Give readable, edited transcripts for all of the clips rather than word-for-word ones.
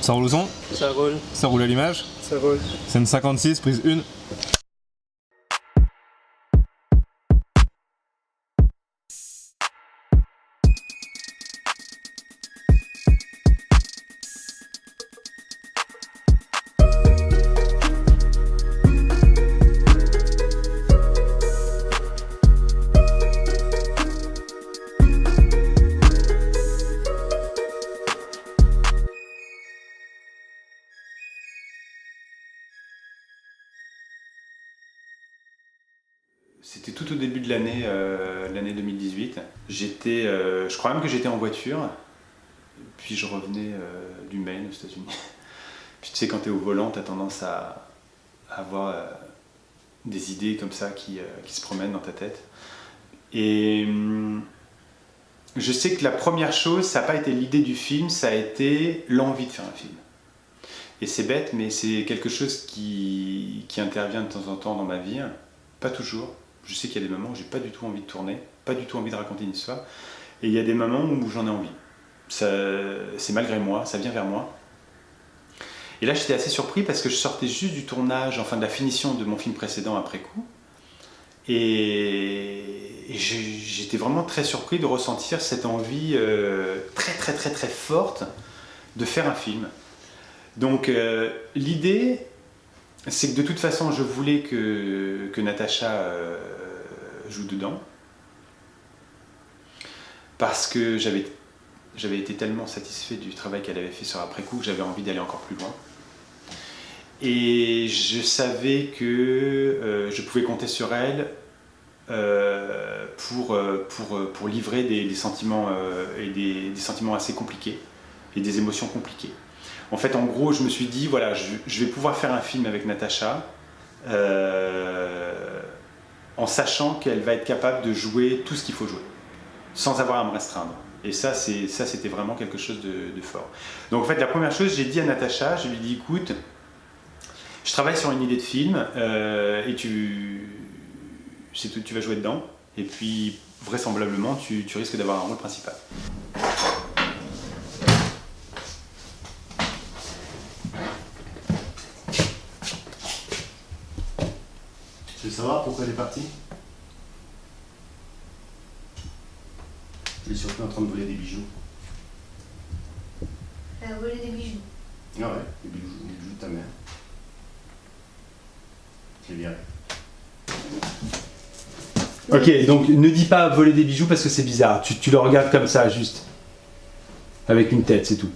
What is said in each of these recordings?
Ça roule le son? Ça roule. Ça roule à l'image? Ça roule. Scène 56, prise 1. C'était tout au début de l'année 2018. Je crois même que j'étais en voiture, puis je revenais du Maine aux États-Unis. Puis tu sais, quand tu es au volant, tu as tendance à avoir des idées comme ça qui se promènent dans ta tête. Et je sais que la première chose, ça n'a pas été l'idée du film, ça a été l'envie de faire un film. Et c'est bête, mais c'est quelque chose qui intervient de temps en temps dans ma vie, pas toujours. Je sais qu'il y a des moments où j'ai pas du tout envie de tourner, pas du tout envie de raconter une histoire, et il y a des moments où j'en ai envie. C'est malgré moi, ça vient vers moi. Et là, j'étais assez surpris parce que je sortais juste du tournage, enfin de la finition de mon film précédent après coup, et j'étais vraiment très surpris de ressentir cette envie très forte de faire un film. Donc l'idée, c'est que de toute façon, je voulais que Natacha joue dedans, parce que j'avais été tellement satisfait du travail qu'elle avait fait sur après-coup que j'avais envie d'aller encore plus loin. Et je savais que je pouvais compter sur elle pour livrer des sentiments et des sentiments assez compliqués et des émotions compliquées. En fait, en gros, je me suis dit, voilà, je vais pouvoir faire un film avec Natacha en sachant qu'elle va être capable de jouer tout ce qu'il faut jouer, sans avoir à me restreindre. Et ça, c'était vraiment quelque chose de fort. Donc en fait, la première chose, j'ai dit à Natacha, je lui ai dit, écoute, je travaille sur une idée de film et tu vas jouer dedans. Et puis, vraisemblablement, tu risques d'avoir un rôle principal. Tu veux savoir pourquoi elle est partie? Elle est surtout en train de voler des bijoux. Elle a volé des bijoux. Ah ouais, les bijoux de ta mère. Je l'ai viré. Ok, donc ne dis pas voler des bijoux parce que c'est bizarre. Tu le regardes comme ça, juste. Avec une tête, c'est tout.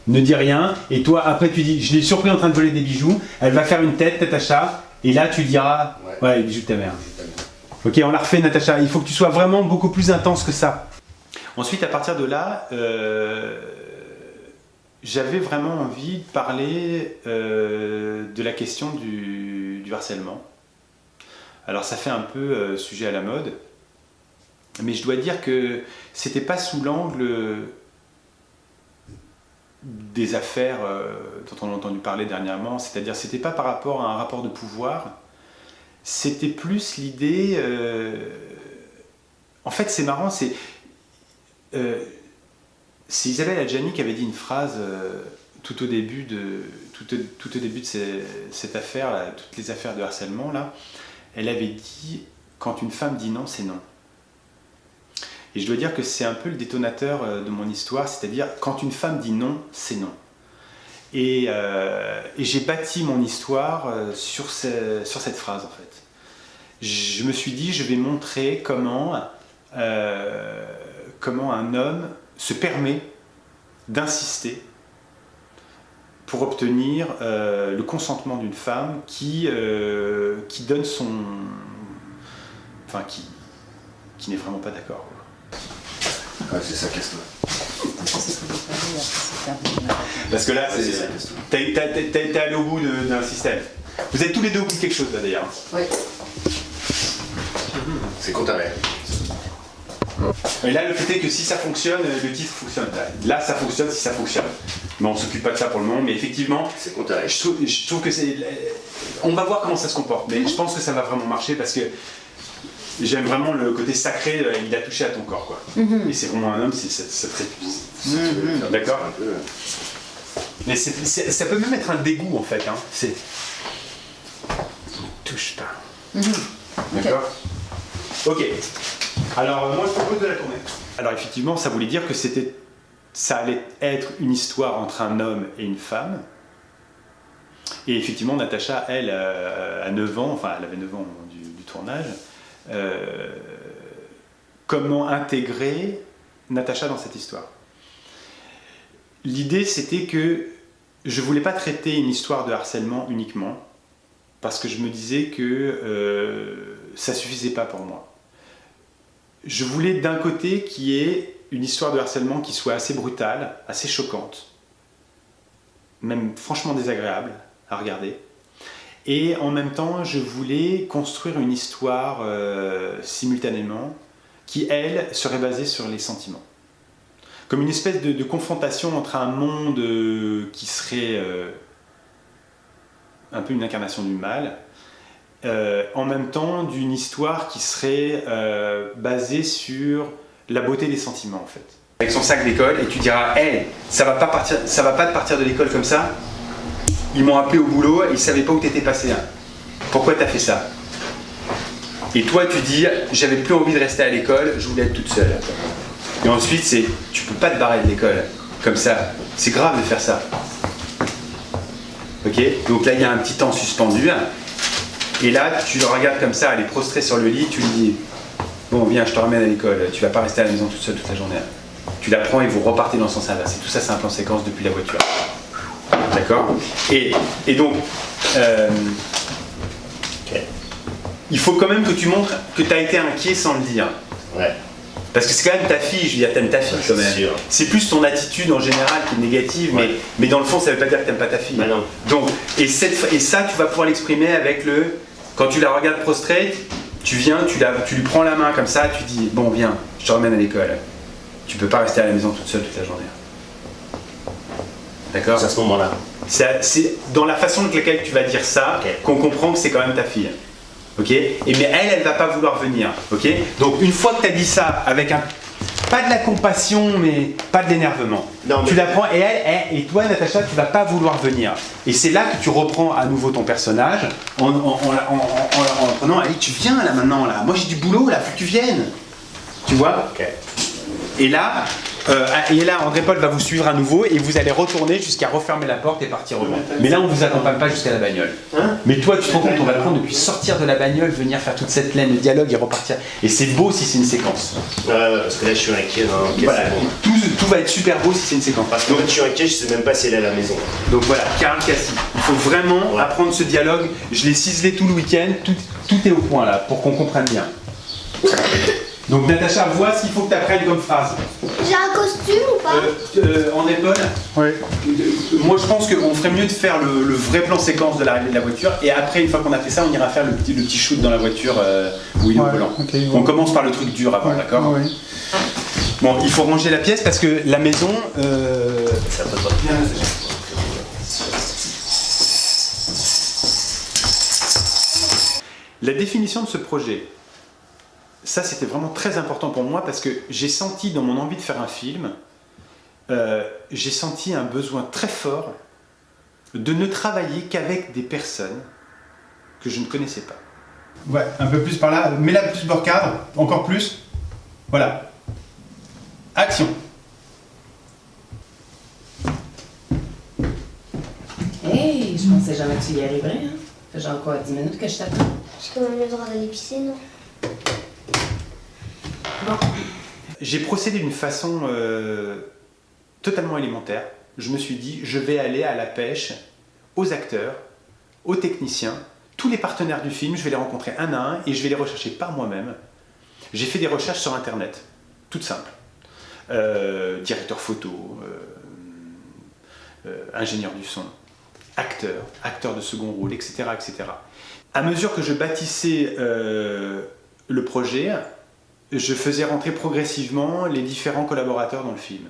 Ne dis rien, et toi, après tu dis, je l'ai surpris en train de voler des bijoux, elle va faire une tête à chat, et là tu diras, ouais, les bijoux de ta mère. Ok, on la refait, Natacha, il faut que tu sois vraiment beaucoup plus intense que ça. Ensuite, à partir de là, j'avais vraiment envie de parler de la question du harcèlement. Alors ça fait un peu sujet à la mode, mais je dois dire que c'était pas sous l'angle des affaires dont on a entendu parler dernièrement, c'est-à-dire c'était pas par rapport à un rapport de pouvoir, c'était plus l'idée... En fait c'est marrant, c'est Isabelle Adjani qui avait dit une phrase tout au début de cette affaire, là, toutes les affaires de harcèlement, là, elle avait dit « Quand une femme dit non, c'est non ». Et je dois dire que c'est un peu le détonateur de mon histoire, c'est-à-dire quand une femme dit non, c'est non. Et j'ai bâti mon histoire sur cette phrase en fait. Je me suis dit, je vais montrer comment un homme se permet d'insister pour obtenir le consentement d'une femme qui donne son... Enfin, qui n'est vraiment pas d'accord. Ouais, c'est ça, casse-toi. Parce que là, t'es allé au bout d'un système. Vous êtes tous les deux au bout de quelque chose là d'ailleurs. Oui. C'est contre ta mère. Et là, le fait est que si ça fonctionne, le titre fonctionne. Là, ça fonctionne si ça fonctionne. Mais on s'occupe pas de ça pour le moment. Mais effectivement, c'est contre ta mère. Je trouve que c'est... On va voir comment ça se comporte. Mais je pense que ça va vraiment marcher parce que j'aime vraiment le côté sacré, il a touché à ton corps, quoi. Et c'est vraiment un homme, c'est très... D'accord ? Mais ça peut même être un dégoût en fait. Hein. C'est. Touche pas. D'accord. Ok. Alors moi je propose de la tourner. Alors effectivement, ça voulait dire que ça allait être une histoire entre un homme et une femme. Et effectivement, Natacha, elle, a 9 ans, enfin elle avait 9 ans au moment du tournage. Comment intégrer Natacha dans cette histoire? L'idée, c'était que je voulais pas traiter une histoire de harcèlement uniquement, parce que je me disais que ça suffisait pas pour moi. Je voulais d'un côté qu'il y ait une histoire de harcèlement qui soit assez brutale, assez choquante, même franchement désagréable à regarder. Et en même temps, je voulais construire une histoire simultanément qui, elle, serait basée sur les sentiments. Comme une espèce de confrontation entre un monde qui serait un peu une incarnation du mal, en même temps d'une histoire qui serait basée sur la beauté des sentiments en fait. Avec son sac d'école, et tu diras, hey, ça va pas de partir de l'école comme ça. Ils m'ont appelé au boulot, ils savaient pas où t'étais passé. Hein. Pourquoi t'as fait ça? Et toi tu dis, j'avais plus envie de rester à l'école, je voulais être toute seule. Et ensuite c'est, tu peux pas te barrer de l'école comme ça. C'est grave de faire ça. Ok? Donc là il y a un petit temps suspendu. Et là tu le regardes comme ça, elle est prostrée sur le lit, tu lui dis, bon viens, je te ramène à l'école, tu vas pas rester à la maison toute seule toute la journée. Tu la prends et vous repartez dans le sens inverse. Et tout ça c'est un plan séquence depuis la voiture. D'accord? Et donc, il faut quand même que tu montres que tu as été inquiet sans le dire. Ouais. Parce que c'est quand même ta fille, je veux dire, t'aimes ta fille quand même. C'est plus ton attitude en général qui est négative, ouais. mais dans le fond, ça veut pas dire que t'aimes pas ta fille. Bah non. Donc, et ça, tu vas pouvoir l'exprimer avec quand tu la regardes prostrée, tu viens, tu lui prends la main comme ça, tu dis, bon viens, je te ramène à l'école. Tu peux pas rester à la maison toute seule toute la journée. D'accord? C'est à ce moment-là. C'est dans la façon avec laquelle tu vas dire ça qu'on comprend que c'est quand même ta fille. Ok? Mais elle va pas vouloir venir. Ok? Donc une fois que tu as dit ça avec pas de la compassion, mais pas de l'énervement. Tu la prends et toi, Natacha, tu vas pas vouloir venir. Et c'est là que tu reprends à nouveau ton personnage en prenant, allez, tu viens là maintenant là. Moi j'ai du boulot là, faut que tu viennes. Tu vois? Et là, André-Paul va vous suivre à nouveau et vous allez retourner jusqu'à refermer la porte et partir au loin. Mais là, on ne vous accompagne pas jusqu'à la bagnole. Mais toi, tu te rends compte, on va le prendre depuis sortir de la bagnole, venir faire toute cette laine de dialogue et repartir. Et c'est beau si c'est une séquence. Parce que là, je suis inquiet. Voilà, tout va être super beau si c'est une séquence. Parce que je suis inquiet, je sais même pas si elle est à la maison. Donc voilà, Karl Cassi. Il faut vraiment apprendre ce dialogue. Je l'ai ciselé tout le week-end. Tout est au point là, pour qu'on comprenne bien. Donc Natacha, vois ce qu'il faut que tu apprennes comme phrase. J'ai un costume ou pas? André-Paul, moi je pense qu'on ferait mieux de faire le vrai plan séquence de l'arrivée de la voiture et après, une fois qu'on a fait ça, on ira faire le petit shoot dans la voiture où il est au volant. Okay, on commence par le truc dur avant, d'accord? Bon, il faut ranger la pièce parce que la maison... Ça peut pas bien. La définition de ce projet. Ça, c'était vraiment très important pour moi parce que j'ai senti dans mon envie de faire un film, j'ai senti un besoin très fort de ne travailler qu'avec des personnes que je ne connaissais pas. Ouais, un peu plus par là, mets-la plus bord cadre, encore plus. Voilà. Action. Hey, je pensais jamais que tu y arriverais, hein. Ça fait genre quoi, 10 minutes que je t'attends? J'ai quand même le droit d'aller pisser, non? Bon. J'ai procédé d'une façon totalement élémentaire. Je me suis dit, je vais aller à la pêche aux acteurs, aux techniciens, tous les partenaires du film, je vais les rencontrer un à un et je vais les rechercher par moi-même. J'ai fait des recherches sur Internet, toutes simples. Directeur photo, ingénieur du son, acteur de second rôle, etc., etc. À mesure que je bâtissais le projet, je faisais rentrer progressivement les différents collaborateurs dans le film.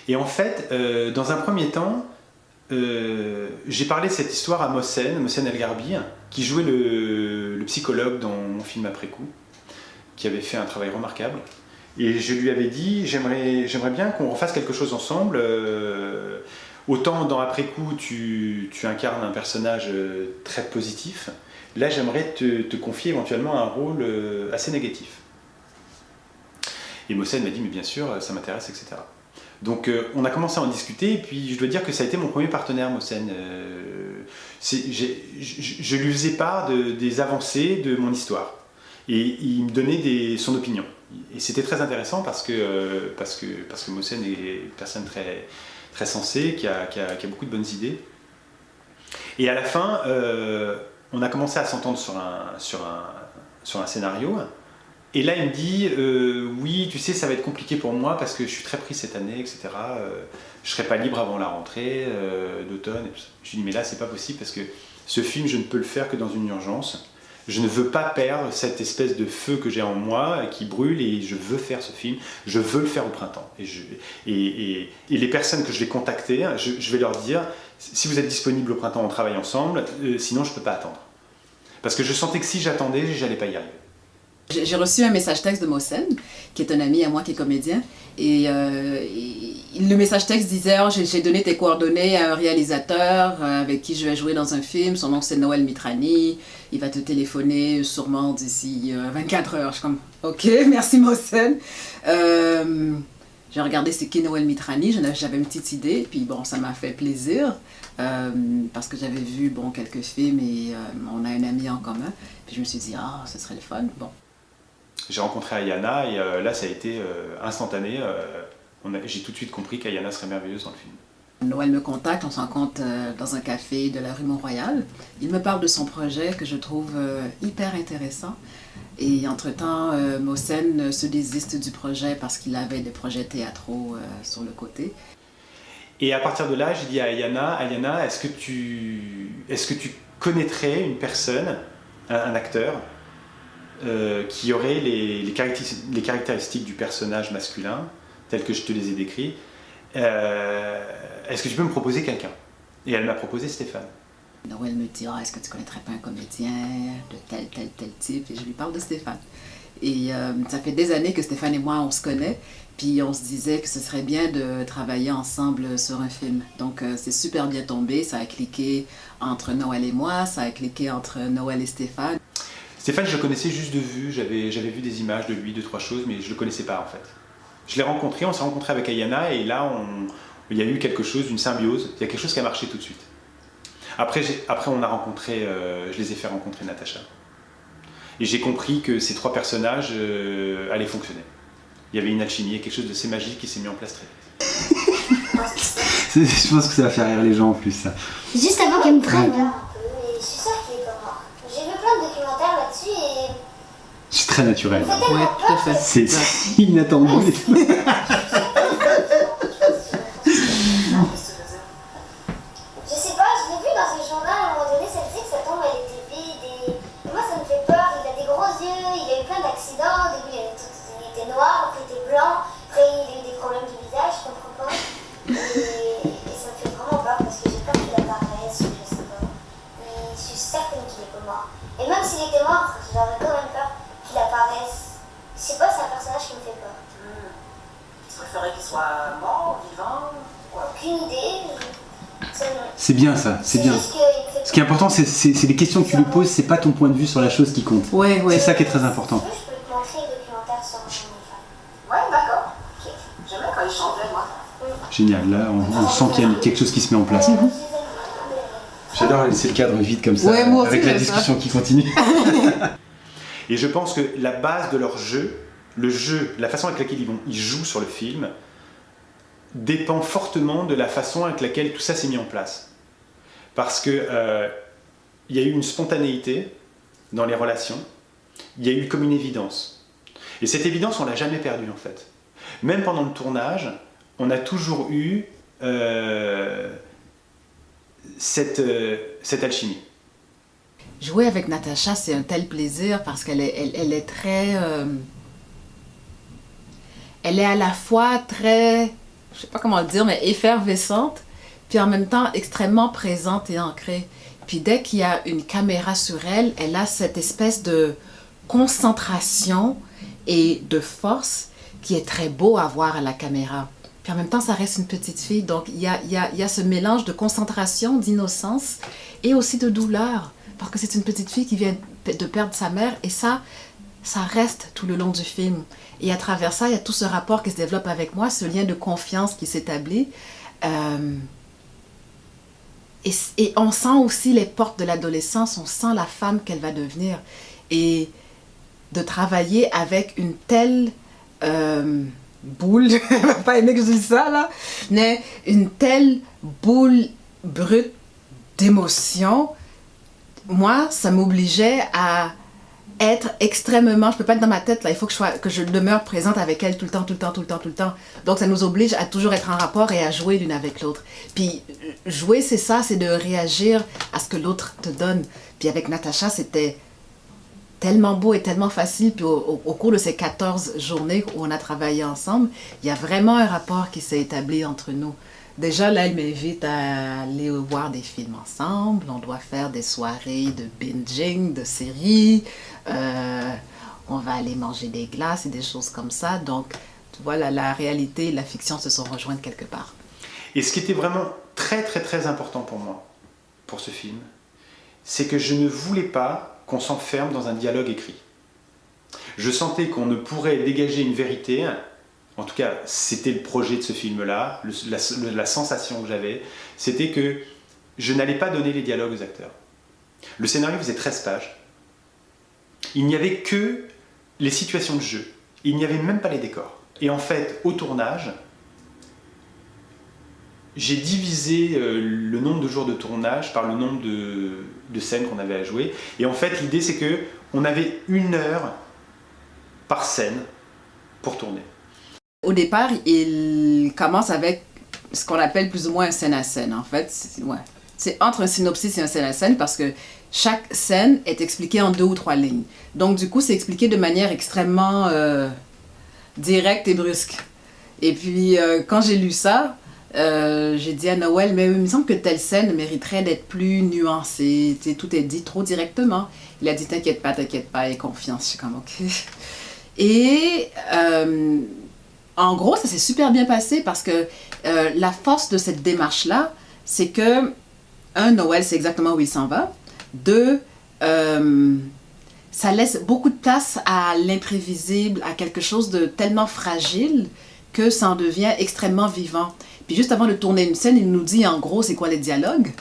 Et en fait, dans un premier temps, j'ai parlé de cette histoire à Mohsen El Garbi, qui jouait le psychologue dans mon film Après coup, qui avait fait un travail remarquable. Et je lui avais dit, j'aimerais bien qu'on refasse quelque chose ensemble. Autant dans Après coup, tu incarnes un personnage très positif. Là, j'aimerais te confier éventuellement un rôle assez négatif. Et Mohsen m'a dit, mais bien sûr, ça m'intéresse, etc. Donc on a commencé à en discuter, et puis je dois dire que ça a été mon premier partenaire, Mohsen. Je lui faisais part des avancées de mon histoire. Et il me donnait son opinion. Et c'était très intéressant parce que Mohsen est une personne très, très sensée, qui a beaucoup de bonnes idées. Et à la fin, on a commencé à s'entendre sur un scénario. Et là, il me dit oui, tu sais, ça va être compliqué pour moi parce que je suis très pris cette année, etc. Je ne serai pas libre avant la rentrée d'automne. Je lui dis mais là, c'est pas possible parce que ce film, je ne peux le faire que dans une urgence. Je ne veux pas perdre cette espèce de feu que j'ai en moi qui brûle et je veux faire ce film. Je veux le faire au printemps. Et les personnes que je vais contacter, je vais leur dire si vous êtes disponible au printemps, on travaille ensemble. Sinon, je ne peux pas attendre. Parce que je sentais que si j'attendais, j'allais pas y arriver. J'ai reçu un message texte de Mohsen, qui est un ami à moi qui est comédien, et le message texte disait oh, j'ai donné tes coordonnées à un réalisateur avec qui je vais jouer dans un film, son nom c'est Noël Mitrani, il va te téléphoner sûrement d'ici 24 heures. Je suis comme ok, merci Mohsen. J'ai regardé c'est qui Noël Mitrani, j'avais une petite idée, puis bon, ça m'a fait plaisir, parce que j'avais vu bon, quelques films et on a un ami en commun, puis je me suis dit ah, ce serait le fun, bon. J'ai rencontré Ayana et là ça a été instantané. J'ai tout de suite compris qu'Ayana serait merveilleuse dans le film. Noël me contacte, on se rencontre dans un café de la rue Mont-Royal. Il me parle de son projet que je trouve hyper intéressant. Et entre-temps, Mohsen se désiste du projet parce qu'il avait des projets théâtraux sur le côté. Et à partir de là, j'ai dit à Ayana, est-ce que tu connaîtrais une personne, un acteur, qui aurait les caractéristiques du personnage masculin, telles que je te les ai décrits, est-ce que tu peux me proposer quelqu'un? Et elle m'a proposé Stéphane. Noël me dit est-ce que tu connaîtrais pas un comédien de tel type? Et je lui parle de Stéphane. Et ça fait des années que Stéphane et moi on se connaît, puis on se disait que ce serait bien de travailler ensemble sur un film. Donc c'est super bien tombé, ça a cliqué entre Noël et moi, ça a cliqué entre Noël et Stéphane. Stéphane, je le connaissais juste de vue, j'avais vu des images de lui, 2-3 choses, mais je le connaissais pas en fait. Je l'ai rencontré, on s'est rencontré avec Ayana, et là il y a eu quelque chose, une symbiose, il y a quelque chose qui a marché tout de suite. Après on a rencontré, je les ai fait rencontrer Natacha. Et j'ai compris que ces 3 personnages allaient fonctionner. Il y avait une alchimie, quelque chose de assez magique qui s'est mis en place très vite. Je pense que ça va faire rire les gens en plus, ça. Juste avant qu'elle me prenne. Je suis sûre qu'il est comme moi. J'ai vu plein de documentaires là-dessus et... C'est très naturel. Oui, tout à fait. C'est inattendu. Je sais pas, je l'ai vu dans un journal, à un moment donné, ça disait que sa tombe elle était vide et moi ça me fait peur, il a des gros yeux, il a eu plein d'accidents, au début il était noir, après il était blanc, après il a eu des problèmes de visage, je comprends pas. Et ça me fait vraiment peur parce que j'ai peur qu'il apparaisse, ou je sais pas. Mais je suis certaine qu'il est comme moi. Et même s'il était mort, j'aurais quand même peur qu'il apparaisse. Je sais pas, c'est un personnage qui me fait peur. Tu préférais qu'il soit mort, vivant? Aucune idée. C'est bien ça, c'est bien. Ce qui est important, c'est les questions que tu lui poses, c'est pas ton point de vue sur la chose qui compte. Ouais. C'est ça qui est très important. Je peux te montrer le documentaire sur OnlyFans. Ouais, d'accord. Okay. J'aimais quand il chantait, moi. Génial, là on sent qu'il y a quelque chose qui se met en place. J'adore laisser le cadre vide comme ça, Ouais, moi aussi, avec la j'aime discussion qui continue. Et je pense que la base de leur jeu, le jeu, la façon avec laquelle ils jouent sur le film, dépend fortement de la façon avec laquelle tout ça s'est mis en place. Parce que il y a eu une spontanéité dans les relations, il y a eu comme une évidence. Et cette évidence, on l'a jamais perdue en fait. Même pendant le tournage, on a toujours eu cette alchimie. Jouer avec Natacha, c'est un tel plaisir parce qu'elle est très... elle est à la fois très... je sais pas comment le dire, mais effervescente, puis en même temps extrêmement présente et ancrée. Puis dès qu'il y a une caméra sur elle, elle a cette espèce de concentration et de force qui est très beau à voir à la caméra. Puis en même temps, ça reste une petite fille. Donc, il y a ce mélange de concentration, d'innocence et aussi de douleur. Parce que c'est une petite fille qui vient de perdre sa mère. Et ça reste tout le long du film. Et à travers ça, il y a tout ce rapport qui se développe avec moi, ce lien de confiance qui s'établit. Et on sent aussi les portes de l'adolescence, on sent la femme qu'elle va devenir. Et de travailler avec une telle boule, elle va pas aimer que je dise ça là, mais une telle boule brute d'émotion, moi, ça m'obligeait à être extrêmement, je peux pas être dans ma tête là, il faut que je demeure présente avec elle tout le temps. Donc ça nous oblige à toujours être en rapport et à jouer l'une avec l'autre. Puis jouer, c'est ça, c'est de réagir à ce que l'autre te donne. Puis avec Natacha, c'était tellement beau et tellement facile. Puis au cours de ces 14 journées où on a travaillé ensemble, il y a vraiment un rapport qui s'est établi entre nous. Déjà, là, elle m'invite à aller voir des films ensemble. On doit faire des soirées de binging, de séries. On va aller manger des glaces et des choses comme ça. Donc, tu vois, la réalité et la fiction se sont rejointes quelque part. Et ce qui était vraiment très, très, très important pour moi, pour ce film, c'est que je ne voulais pas qu'on s'enferme dans un dialogue écrit. Je sentais qu'on ne pourrait dégager une vérité. En tout cas, c'était le projet de ce film-là, la sensation que j'avais, c'était que je n'allais pas donner les dialogues aux acteurs. Le scénario faisait 13 pages. Il n'y avait que les situations de jeu. Il n'y avait même pas les décors. Et en fait, au tournage, j'ai divisé le nombre de jours de tournage par le nombre de scènes qu'on avait à jouer. Et en fait, l'idée, c'est qu'on avait 1 heure par scène pour tourner. Au départ, il commence avec ce qu'on appelle plus ou moins un scène à scène. En fait, c'est entre un synopsis et un scène à scène parce que chaque scène est expliquée en 2 ou 3 lignes. Donc, du coup, c'est expliqué de manière extrêmement directe et brusque. Et puis, quand j'ai lu ça, j'ai dit à Noël, mais il me semble que telle scène mériterait d'être plus nuancée. Tu sais, tout est dit trop directement. Il a dit, t'inquiète pas, aie confiance. Je suis comme, ok. Et en gros, ça s'est super bien passé parce que la force de cette démarche-là, c'est que, 1, Noël, c'est exactement où il s'en va. 2, ça laisse beaucoup de place à l'imprévisible, à quelque chose de tellement fragile que ça en devient extrêmement vivant. Puis juste avant de tourner une scène, il nous dit en gros c'est quoi les dialogues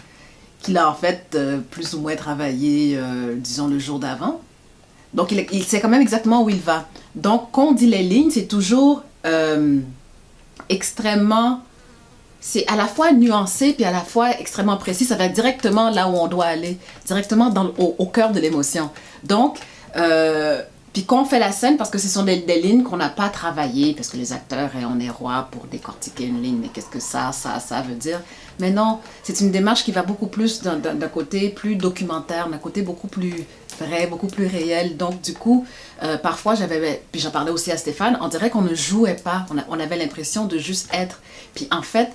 qu'il a en fait plus ou moins travaillé, disons, le jour d'avant. Donc il sait quand même exactement où il va. Donc quand on dit les lignes, c'est toujours extrêmement... C'est à la fois nuancé puis à la fois extrêmement précis. Ça va directement là où on doit aller, directement au cœur de l'émotion. Donc, puis quand on fait la scène, parce que ce sont des lignes qu'on n'a pas travaillées, parce que les acteurs, on est rois pour décortiquer une ligne, mais qu'est-ce que ça veut dire? Mais non, c'est une démarche qui va beaucoup plus d'un côté plus documentaire, d'un côté beaucoup plus vrai, beaucoup plus réel. Donc du coup, parfois puis j'en parlais aussi à Stéphane, on dirait qu'on ne jouait pas, on avait l'impression de juste être. Puis en fait,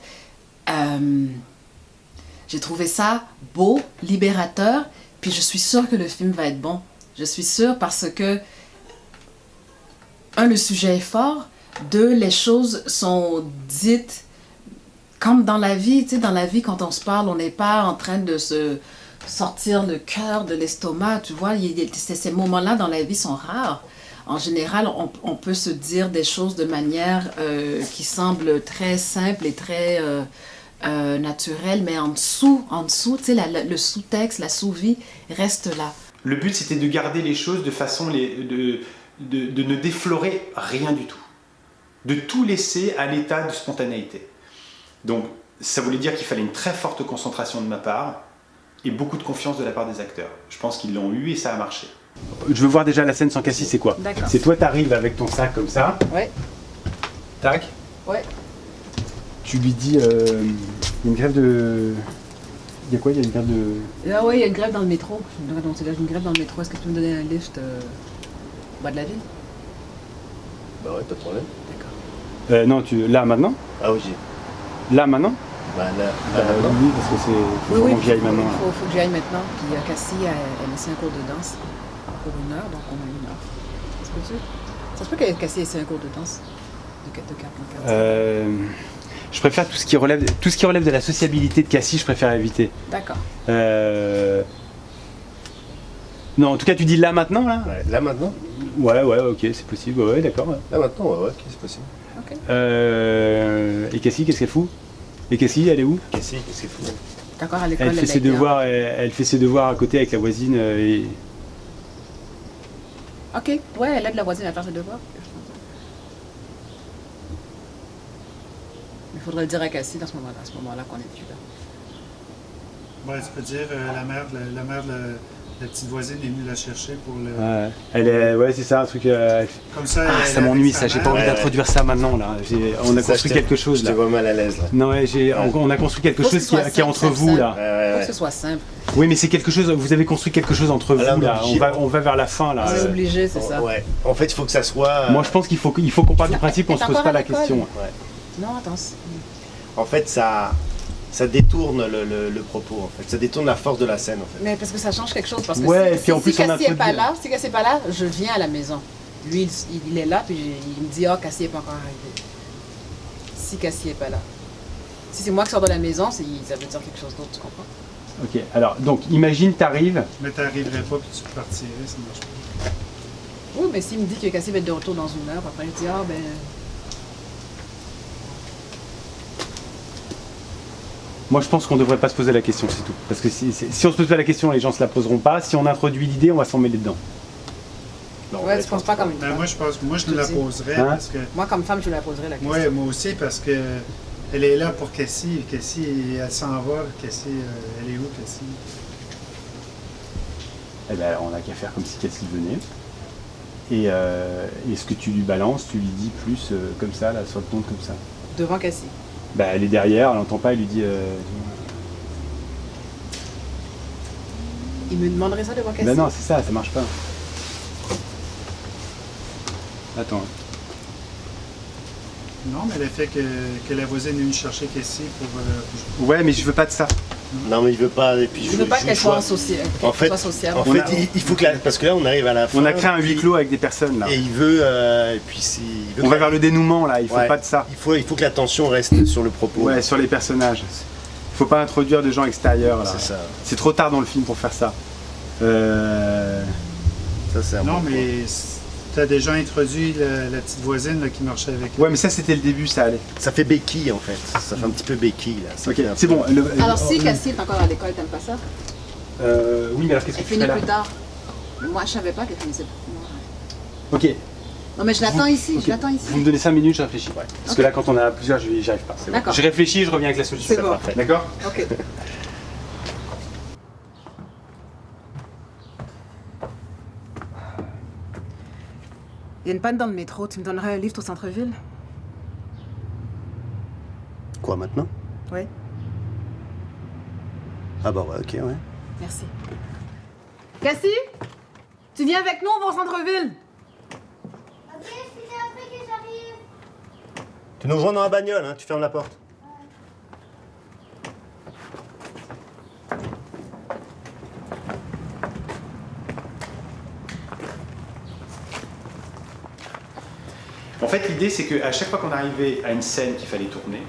j'ai trouvé ça beau, libérateur, puis je suis sûre que le film va être bon. Je suis sûre parce que, 1, le sujet est fort, 2, les choses sont dites comme dans la vie. Tu sais, dans la vie, quand on se parle, on n'est pas en train de se sortir le cœur de l'estomac, tu vois. Ces moments-là dans la vie sont rares. En général, on peut se dire des choses de manière qui semble très simple et très naturelle, mais en dessous, tu sais, le sous-texte, la sous-vie reste là. Le but, c'était de garder les choses de façon de ne déflorer rien du tout. De tout laisser à l'état de spontanéité. Donc, ça voulait dire qu'il fallait une très forte concentration de ma part et beaucoup de confiance de la part des acteurs. Je pense qu'ils l'ont eu et ça a marché. Je veux voir déjà la scène sans Cassie, c'est quoi? D'accord. C'est toi, t'arrives avec ton sac comme ça. Ouais. Tac. Ouais. Tu lui dis, il y a une grève de... Il y a quoi? Il y a une grève de... Ah oui, il y a une grève dans le métro. Donc c'est là, une grève dans le métro. Est-ce que tu peux me donner un lift au bas de la ville? Bah ouais, pas de problème. D'accord. Non, là, maintenant? Ah oui, Là, maintenant? bah là, Oui, parce que c'est... Faut vraiment que j'y aille maintenant. Il faut que j'y aille maintenant. Puis Cassie, elle essaie un cours de danse pour 1 heure, donc on a 1 heure. Ça se peut-tu? Ça se peut que Cassie essaie un cours de danse. de Carpenter. Je préfère tout ce qui relève de la sociabilité de Cassie, je préfère éviter. D'accord. Non, en tout cas, tu dis là maintenant, là? Ouais, là maintenant? Ouais, ok, c'est possible. Ouais, d'accord. Ouais. Là maintenant, ouais, ok, c'est possible. Ok. Et Cassie, qu'est-ce qu'elle fout? Et Cassie, elle est où? Cassie, qu'est-ce qu'il faut? D'accord, à l'école, Elle fait ses devoirs, elle fait ses devoirs à côté avec la voisine. Et... Ok, ouais, elle aide la voisine à faire ses devoirs. Il faudrait le dire à Cassie à ce moment-là qu'on est plus là. Ouais, tu peux dire la mère de la petite voisine est venue la chercher pour le. Ouais, elle est, ouais, c'est ça, un truc. Comme ça, ça m'ennuie ça. J'ai pas envie d'introduire ça maintenant là. On a construit quelque chose Je là. te vois mal à l'aise là. Non, ouais, on a construit quelque chose qui est entre vous là. Faut que ce soit simple. Oui, mais c'est quelque chose. Vous avez construit quelque chose entre vous là. On va vers la fin là. On est obligé, c'est ça. Ouais. En fait, il faut que ça soit. Moi, je pense qu'il faut qu'on parte du principe qu'on se pose pas la question. Ouais. Non, attends. En fait, ça détourne le propos, en fait. Ça détourne la force de la scène, en fait. Mais parce que ça change quelque chose. Parce que ouais, si, et puis en plus, si on Cassie n'est pas introduit. là, si Cassie n'est pas là, je viens à la maison. Lui, il est là, puis il me dit, ah, Cassie n'est pas encore arrivée. Si Cassie n'est pas là. Si c'est moi qui sors de la maison, ça veut dire quelque chose d'autre, tu comprends? Ok, alors, donc, imagine, t'arrives. Mais t'arriverais pas, puis tu partirais, ça marche pas. Oui, mais s'il me dit que Cassie va être de retour dans 1 heure, après, je dis, ah, ben. Moi, je pense qu'on devrait pas se poser la question, c'est tout. Parce que si on se pose pas la question, les gens se la poseront pas. Si on introduit l'idée, on va s'en mêler dedans. Non, Ouais, tu penses pas comme une Ben, femme. moi, je pense que moi, je te la poserais Hein? parce que. Moi, comme femme, je la poserais la question. Ouais, moi aussi, parce que. Elle est là pour Cassie. Cassie, elle s'en va. Cassie, elle est où, Cassie? Eh ben, on n'a qu'à faire comme si Cassie venait. Et ce que tu lui balances, tu lui dis plus comme ça, là, sur le ton comme ça. Devant Cassie. Bah, elle est derrière, elle n'entend pas, elle lui dit. Il me demanderait ça devant Cassie? Ben non, c'est ça marche pas. Attends. Non, mais le fait que la voisine est venue chercher Cassie pour. Ouais, mais je veux pas de ça. Non, mais il veut pas. Et puis, Je veux pas qu'elle soit sociable. En fait, il faut que parce que là, on arrive à la fin. On a créé un huis clos avec des personnes là. Et il veut. Et puis, il veut On va vers le dénouement là, il faut Ouais. pas de ça. Il faut que la tension reste sur le propos. Ouais, sur les personnages. Il faut pas introduire de gens extérieurs là. C'est ça. C'est trop tard dans le film pour faire ça. Ça, c'est un Non, bon mais t'as déjà introduit la petite voisine là, qui marchait avec. Ouais, mais ça c'était le début, ça allait. point. Ça fait béquille en fait. Ça fait un petit peu béquille là. Ça Ok, fait un c'est peu- bon. Alors, si Cassie est encore à l'école, t'aimes pas ça? Oui, mais alors qu'est-ce que Elle tu finit fais là? plus tard. Moi, je savais pas qu'elle finissait plus tard. Ok. Non, mais je l'attends ici, Ok. je l'attends ici. Vous me donnez 5 minutes, je réfléchis. Parce Ok. que là, quand on a plusieurs, j'y arrive pas. C'est bon. D'accord. Je réfléchis et je reviens avec la solution. C'est bon. Parfait. D'accord? Ok. Il y a une panne dans le métro. Tu me donnerais un livre au centre-ville? Quoi maintenant? Oui. Ah bah ouais, ok, ouais. Merci. Cassie? Tu viens avec nous, on va au centre-ville? Ok, je finis après que j'arrive. Tu nous rejoins dans la bagnole, hein, tu fermes la porte. En fait, l'idée, c'est qu'à chaque fois qu'on arrivait à une scène qu'il fallait tourner,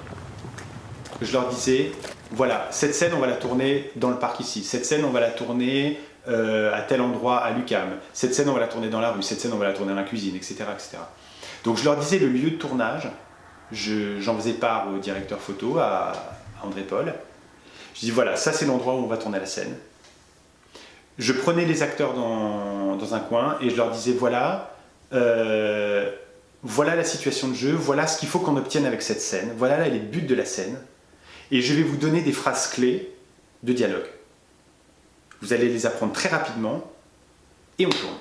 je leur disais, voilà, cette scène, on va la tourner dans le parc ici. Cette scène, on va la tourner à tel endroit à l'UQAM. Cette scène, on va la tourner dans la rue. Cette scène, on va la tourner dans la cuisine, etc. etc. Donc, je leur disais le lieu de tournage. J'en faisais part au directeur photo, à André Paul. Je dis, voilà, ça, c'est l'endroit où on va tourner la scène. Je prenais les acteurs dans un coin et je leur disais, voilà... voilà la situation de jeu, voilà ce qu'il faut qu'on obtienne avec cette scène, voilà là les buts de la scène, et je vais vous donner des phrases clés de dialogue. Vous allez les apprendre très rapidement, et on tourne.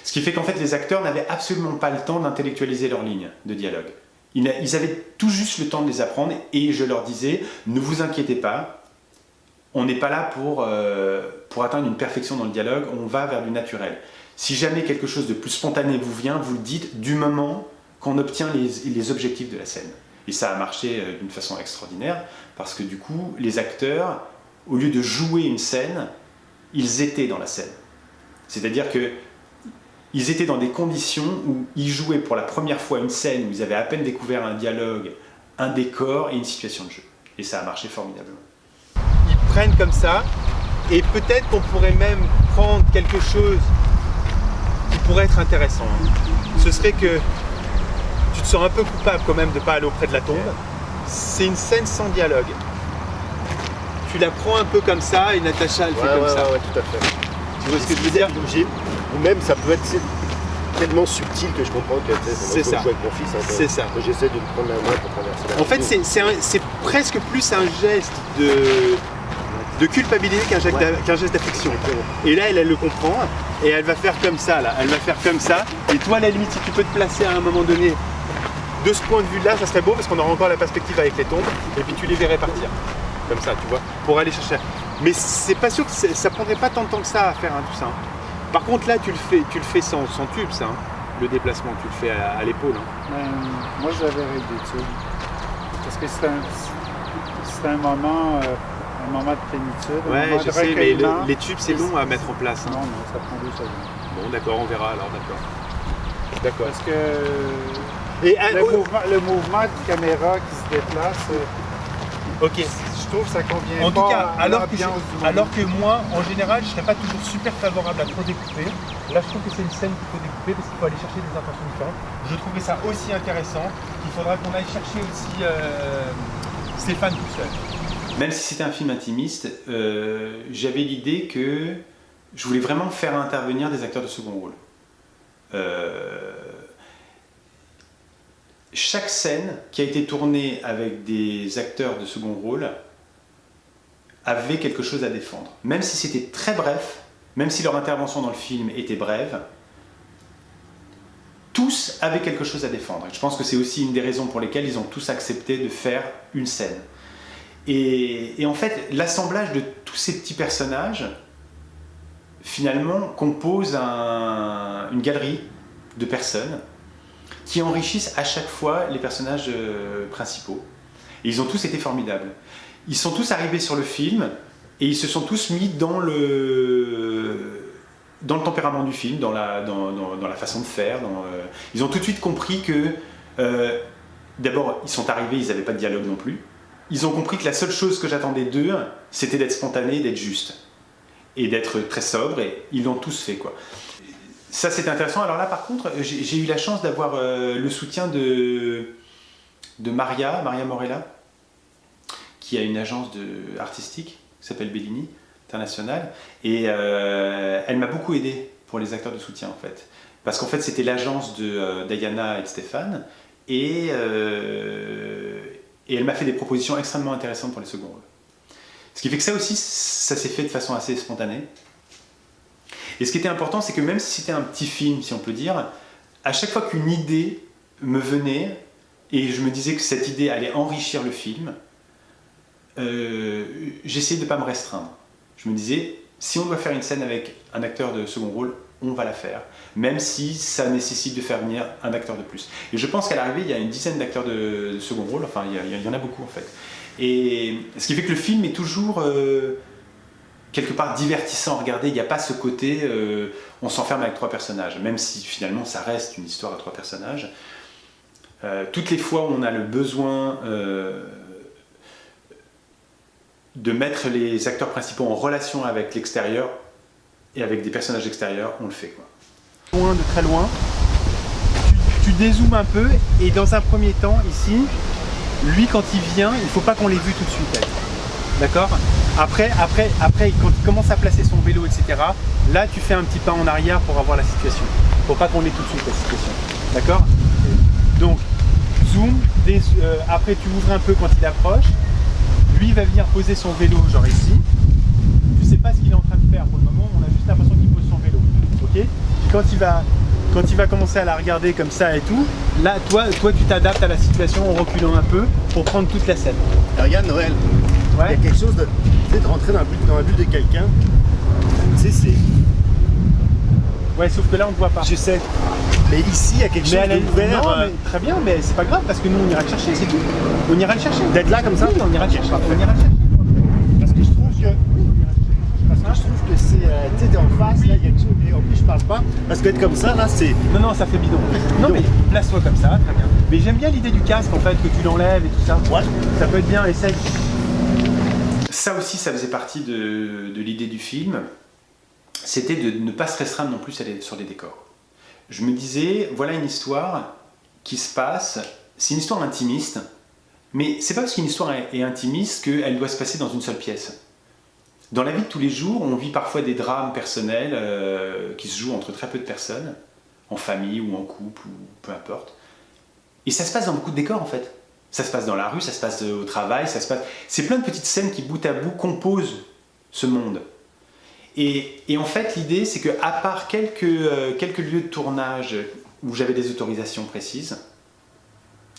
Ce qui fait qu'en fait les acteurs n'avaient absolument pas le temps d'intellectualiser leurs lignes de dialogue. Ils avaient tout juste le temps de les apprendre, et je leur disais, ne vous inquiétez pas, on n'est pas là pour atteindre une perfection dans le dialogue, on va vers du naturel. Si jamais quelque chose de plus spontané vous vient, vous le dites du moment qu'on obtient les objectifs de la scène. Et ça a marché d'une façon extraordinaire, parce que du coup, les acteurs, au lieu de jouer une scène, ils étaient dans la scène. C'est-à-dire que ils étaient dans des conditions où ils jouaient pour la première fois une scène où ils avaient à peine découvert un dialogue, un décor et une situation de jeu. Et ça a marché formidablement. Ils prennent comme ça, et peut-être qu'on pourrait même prendre quelque chose qui pourrait être intéressant. Ce serait que tu te sens un peu coupable quand même de ne pas aller auprès de la tombe. C'est une scène sans dialogue. Tu la prends un peu comme ça et Natacha elle fait comme ça. Ouais, tout à fait. Tu vois ce que je veux dire? Ou même ça peut être tellement subtil que je comprends que c'est ça. Jouer avec mon fils. C'est ça. J'essaie de me prendre la main pour traverser la En fait, c'est presque plus un geste de culpabilité qu'un geste d'affection. Et là, elle le comprend et elle va faire comme ça. Là. Elle va faire comme ça. Et toi, à la limite, si tu peux te placer à un moment donné de ce point de vue-là, ça serait beau parce qu'on aura encore la perspective avec les tombes. Et puis tu les verrais partir. Comme ça, tu vois, pour aller chercher. Mais c'est pas sûr que ça prendrait pas tant de temps que ça à faire tout ça. Par contre, là, tu le fais sans tube, ça. Le déplacement, tu le fais à l'épaule. Moi, j'avais rêvé de tube. Parce que c'est un moment de plénitude. Ouais, je sais, mais les tubes, c'est long à mettre en place. Non, ça prend 2 secondes. Bon, d'accord, on verra alors, d'accord. Parce que le mouvement de caméra qui se déplace, ok. Je trouve que ça convient en pas tout cas, à l'ambiance du moment. alors que moi, en général, je ne serais pas toujours super favorable à trop découper. Là, je trouve que c'est une scène qu'il faut découper parce qu'il faut aller chercher des intentions différentes. Je trouvais ça aussi intéressant qu'il faudra qu'on aille chercher aussi Stéphane tout seul. Même si c'était un film intimiste, j'avais l'idée que je voulais vraiment faire intervenir des acteurs de second rôle. Chaque scène qui a été tournée avec des acteurs de second rôle avait quelque chose à défendre. Même si c'était très bref, même si leur intervention dans le film était brève, tous avaient quelque chose à défendre. Et je pense que c'est aussi une des raisons pour lesquelles ils ont tous accepté de faire une scène. Et en fait, l'assemblage de tous ces petits personnages, finalement, compose une galerie de personnes qui enrichissent à chaque fois les personnages principaux. Et ils ont tous été formidables. Ils sont tous arrivés sur le film et ils se sont tous mis dans le tempérament du film, dans la façon de faire. Ils ont tout de suite compris que, d'abord, ils sont arrivés, ils n'avaient pas de dialogue non plus. Ils ont compris que la seule chose que j'attendais d'eux, c'était d'être spontané, d'être juste. Et d'être très sobre, et ils l'ont tous fait, quoi. Ça, c'est intéressant. Alors là, par contre, j'ai eu la chance d'avoir le soutien de Maria Morella, qui a une agence artistique qui s'appelle Bellini International, et elle m'a beaucoup aidé pour les acteurs de soutien, en fait. Parce qu'en fait, c'était l'agence de Diana et de Stéphane, et elle m'a fait des propositions extrêmement intéressantes pour les seconds rôles. Ce qui fait que ça aussi, ça s'est fait de façon assez spontanée. Et ce qui était important, c'est que même si c'était un petit film, si on peut dire, à chaque fois qu'une idée me venait, et je me disais que cette idée allait enrichir le film, j'essayais de ne pas me restreindre. Je me disais, si on doit faire une scène avec un acteur de second rôle, on va la faire, même si ça nécessite de faire venir un acteur de plus. Et je pense qu'à l'arrivée, il y a une dizaine d'acteurs de second rôle, enfin il y en a beaucoup en fait. Et ce qui fait que le film est toujours quelque part divertissant à regarder. Il n'y a pas ce côté on s'enferme avec 3 personnages, même si finalement ça reste une histoire à 3 personnages. Toutes les fois où on a le besoin de mettre les acteurs principaux en relation avec l'extérieur et avec des personnages extérieurs, on le fait, quoi. Loin, de très loin, tu dézoomes un peu, et dans un premier temps, ici, lui quand il vient, il ne faut pas qu'on l'ait vu tout de suite. D'accord ? Après, quand il commence à placer son vélo, etc., là tu fais un petit pas en arrière pour avoir la situation. Il ne faut pas qu'on ait tout de suite la situation. D'accord ? Donc, zoom, après tu ouvres un peu quand il approche, lui va venir poser son vélo genre ici. Tu sais pas ce qu'il est en train de faire pour le moment, on a juste l'impression qu'il pose son vélo. Ok ? Puis quand il va commencer à la regarder comme ça et tout, là toi tu t'adaptes à la situation en reculant un peu pour prendre toute la scène. Alors, regarde Noël, ouais. Il y a quelque chose de rentrer dans la bulle de quelqu'un. Tu sais, c'est. Ouais, sauf que là on ne voit pas. Je sais. Mais ici, il y a quelque chose d'ouvert. Non, mais très bien, mais c'est pas grave parce que nous on ira le chercher, c'est tout. On ira le chercher. D'être là comme ça, oui, on ira le chercher. On ira le chercher. Parce que je trouve que. c'est. Tu sais, t'es en face, là, il y a quelque chose. en plus je parle pas, parce qu'être comme ça, là, c'est... Non, ça fait bidon. Non, mais place-toi comme ça, très bien. Mais j'aime bien l'idée du casque, en fait, que tu l'enlèves et tout ça. Ouais. Ça peut être bien, essaye. Ça aussi, ça faisait partie de l'idée du film. C'était de ne pas se restreindre non plus sur les décors. Je me disais, voilà une histoire qui se passe, c'est une histoire intimiste, mais c'est pas parce qu'une histoire est intimiste qu'elle doit se passer dans une seule pièce. Dans la vie de tous les jours, on vit parfois des drames personnels qui se jouent entre très peu de personnes, en famille ou en couple, ou peu importe. Et ça se passe dans beaucoup de décors en fait. Ça se passe dans la rue, ça se passe au travail, ça se passe... C'est plein de petites scènes qui bout à bout composent ce monde. Et en fait, l'idée, c'est qu'à part quelques lieux de tournage où j'avais des autorisations précises,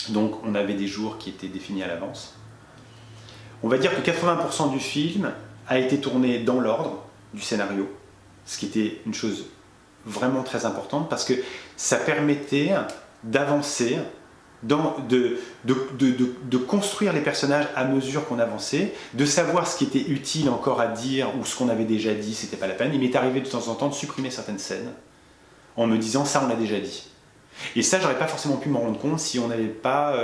donc on avait des jours qui étaient définis à l'avance, on va dire que 80% du film a été tourné dans l'ordre du scénario, ce qui était une chose vraiment très importante parce que ça permettait d'avancer, de construire les personnages à mesure qu'on avançait, de savoir ce qui était utile encore à dire ou ce qu'on avait déjà dit, c'était pas la peine. Il m'est arrivé de temps en temps de supprimer certaines scènes en me disant ça on l'a déjà dit. Et ça j'aurais pas forcément pu m'en rendre compte si on n'avait pas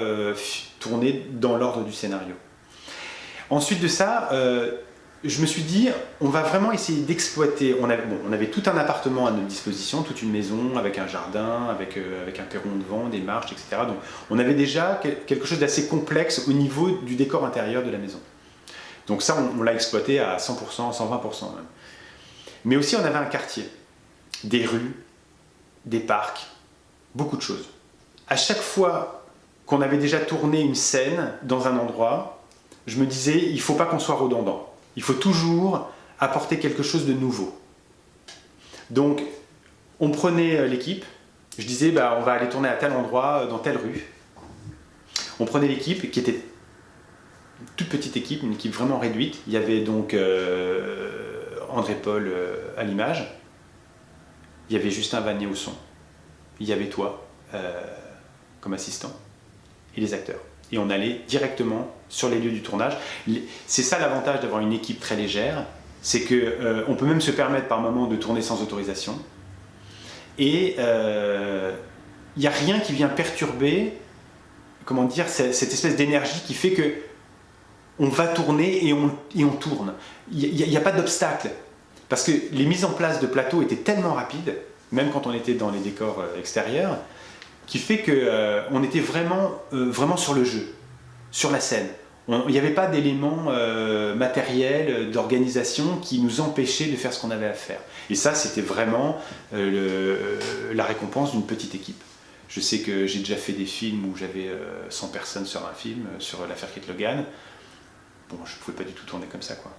tourné dans l'ordre du scénario. Ensuite de ça, je me suis dit, on va vraiment essayer d'exploiter. On avait tout un appartement à notre disposition, toute une maison avec un jardin, avec un perron devant, des marches, etc. Donc on avait déjà quelque chose d'assez complexe au niveau du décor intérieur de la maison. Donc ça, on l'a exploité à 100%, 120% même. Mais aussi, on avait un quartier, des rues, des parcs, beaucoup de choses. À chaque fois qu'on avait déjà tourné une scène dans un endroit, je me disais, il ne faut pas qu'on soit redondant. Il faut toujours apporter quelque chose de nouveau. Donc, on prenait l'équipe, je disais, on va aller tourner à tel endroit, dans telle rue. On prenait l'équipe, qui était une toute petite équipe, une équipe vraiment réduite. Il y avait donc André-Paul à l'image, il y avait Justin Vanier au son, il y avait toi comme assistant, et les acteurs. Et on allait directement sur les lieux du tournage. C'est ça l'avantage d'avoir une équipe très légère, c'est qu'on peut même se permettre par moment de tourner sans autorisation. Et il n'y a rien qui vient perturber, comment dire, cette espèce d'énergie qui fait que on va tourner et on tourne. Il n'y a pas d'obstacle. Parce que les mises en place de plateaux étaient tellement rapides, même quand on était dans les décors extérieurs, qui fait qu'on était vraiment sur le jeu, sur la scène. Il n'y avait pas d'éléments matériels, d'organisation qui nous empêchaient de faire ce qu'on avait à faire. Et ça, c'était vraiment la récompense d'une petite équipe. Je sais que j'ai déjà fait des films où j'avais 100 personnes sur un film, sur l'affaire Kate Logan. Bon, je ne pouvais pas du tout tourner comme ça, quoi.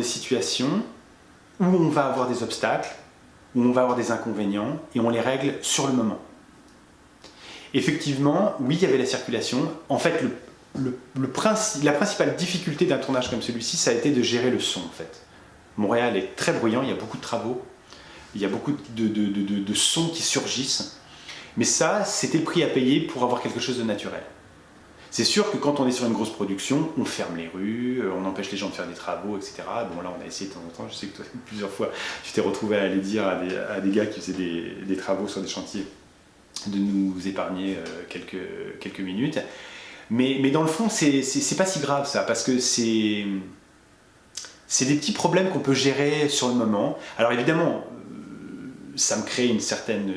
Situations où on va avoir des obstacles, où on va avoir des inconvénients et on les règle sur le moment. Effectivement, oui, il y avait la circulation. En fait, la principale difficulté d'un tournage comme celui-ci, ça a été de gérer le son. En fait. Montréal est très bruyant, il y a beaucoup de travaux, il y a beaucoup de sons qui surgissent, mais ça, c'était le prix à payer pour avoir quelque chose de naturel. C'est sûr que quand on est sur une grosse production, on ferme les rues, on empêche les gens de faire des travaux, etc. Bon là on a essayé de temps en temps, je sais que toi plusieurs fois tu t'es retrouvé à aller dire à des gars qui faisaient des travaux sur des chantiers de nous épargner quelques minutes. Mais dans le fond c'est pas si grave ça, parce que c'est des petits problèmes qu'on peut gérer sur le moment. Alors évidemment, ça me crée une certaine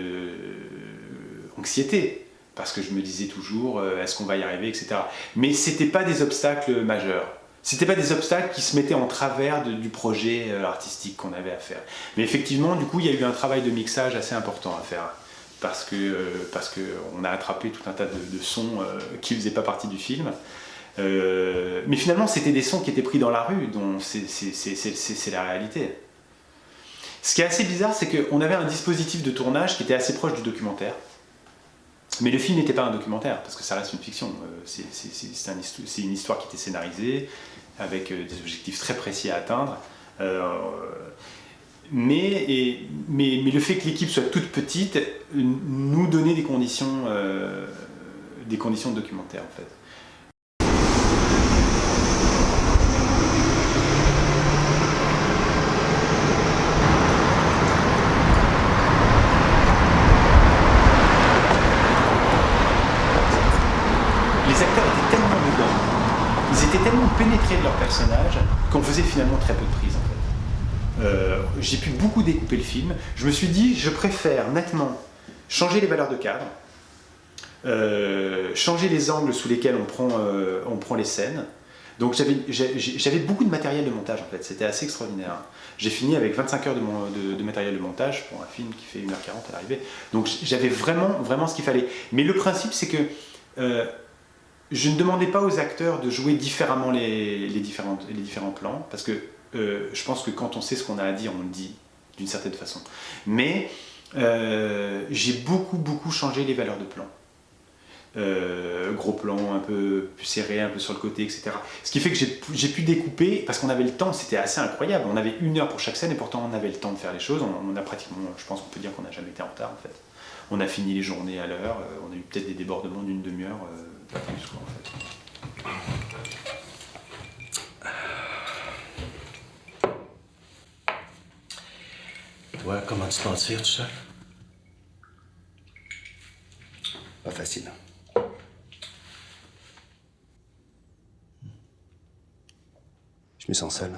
anxiété. Parce que je me disais toujours, est-ce qu'on va y arriver, etc. Mais c'était pas des obstacles majeurs. C'était pas des obstacles qui se mettaient en travers du projet artistique qu'on avait à faire. Mais effectivement, du coup, il y a eu un travail de mixage assez important à faire. Parce que on a attrapé tout un tas de sons qui faisaient pas partie du film. Mais finalement, c'était des sons qui étaient pris dans la rue, donc c'est la réalité. Ce qui est assez bizarre, c'est qu'on avait un dispositif de tournage qui était assez proche du documentaire. Mais le film n'était pas un documentaire, parce que ça reste une fiction. C'est une histoire qui était scénarisée, avec des objectifs très précis à atteindre. Mais le fait que l'équipe soit toute petite nous donnait des conditions de documentaire, en fait. Les acteurs étaient tellement dedans, ils étaient tellement pénétrés de leur personnage qu'on faisait finalement très peu de prises, en fait. J'ai pu beaucoup découper le film. Je me suis dit, je préfère nettement changer les valeurs de cadre, changer les angles sous lesquels on prend les scènes. Donc j'avais beaucoup de matériel de montage, en fait. C'était assez extraordinaire. J'ai fini avec 25 heures de matériel de montage pour un film qui fait 1h40 à l'arrivée. Donc j'avais vraiment ce qu'il fallait. Mais le principe, c'est que je ne demandais pas aux acteurs de jouer différemment les différents plans, parce que je pense que quand on sait ce qu'on a à dire, on le dit d'une certaine façon. Mais j'ai beaucoup changé les valeurs de plan. Gros plan, un peu plus serré, un peu sur le côté, etc. Ce qui fait que j'ai pu découper, parce qu'on avait le temps, c'était assez incroyable. On avait 1 heure pour chaque scène et pourtant on avait le temps de faire les choses. On a pratiquement, je pense qu'on peut dire qu'on n'a jamais été en retard, en fait. On a fini les journées à l'heure, on a eu peut-être des débordements d'une demi-heure, pas plus, quoi, en fait. Ouais, comment tu t'en tires, tout ça? Pas facile. Je me sens seul.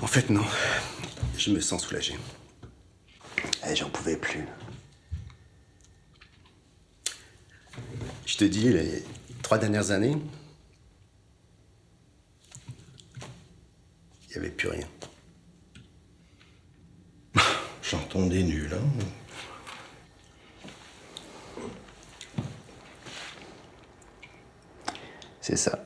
En fait, non. Je me sens soulagé. J'en pouvais plus. Je te dis, les 3 dernières années, il n'y avait plus rien. Chantons des nuls, hein? C'est ça.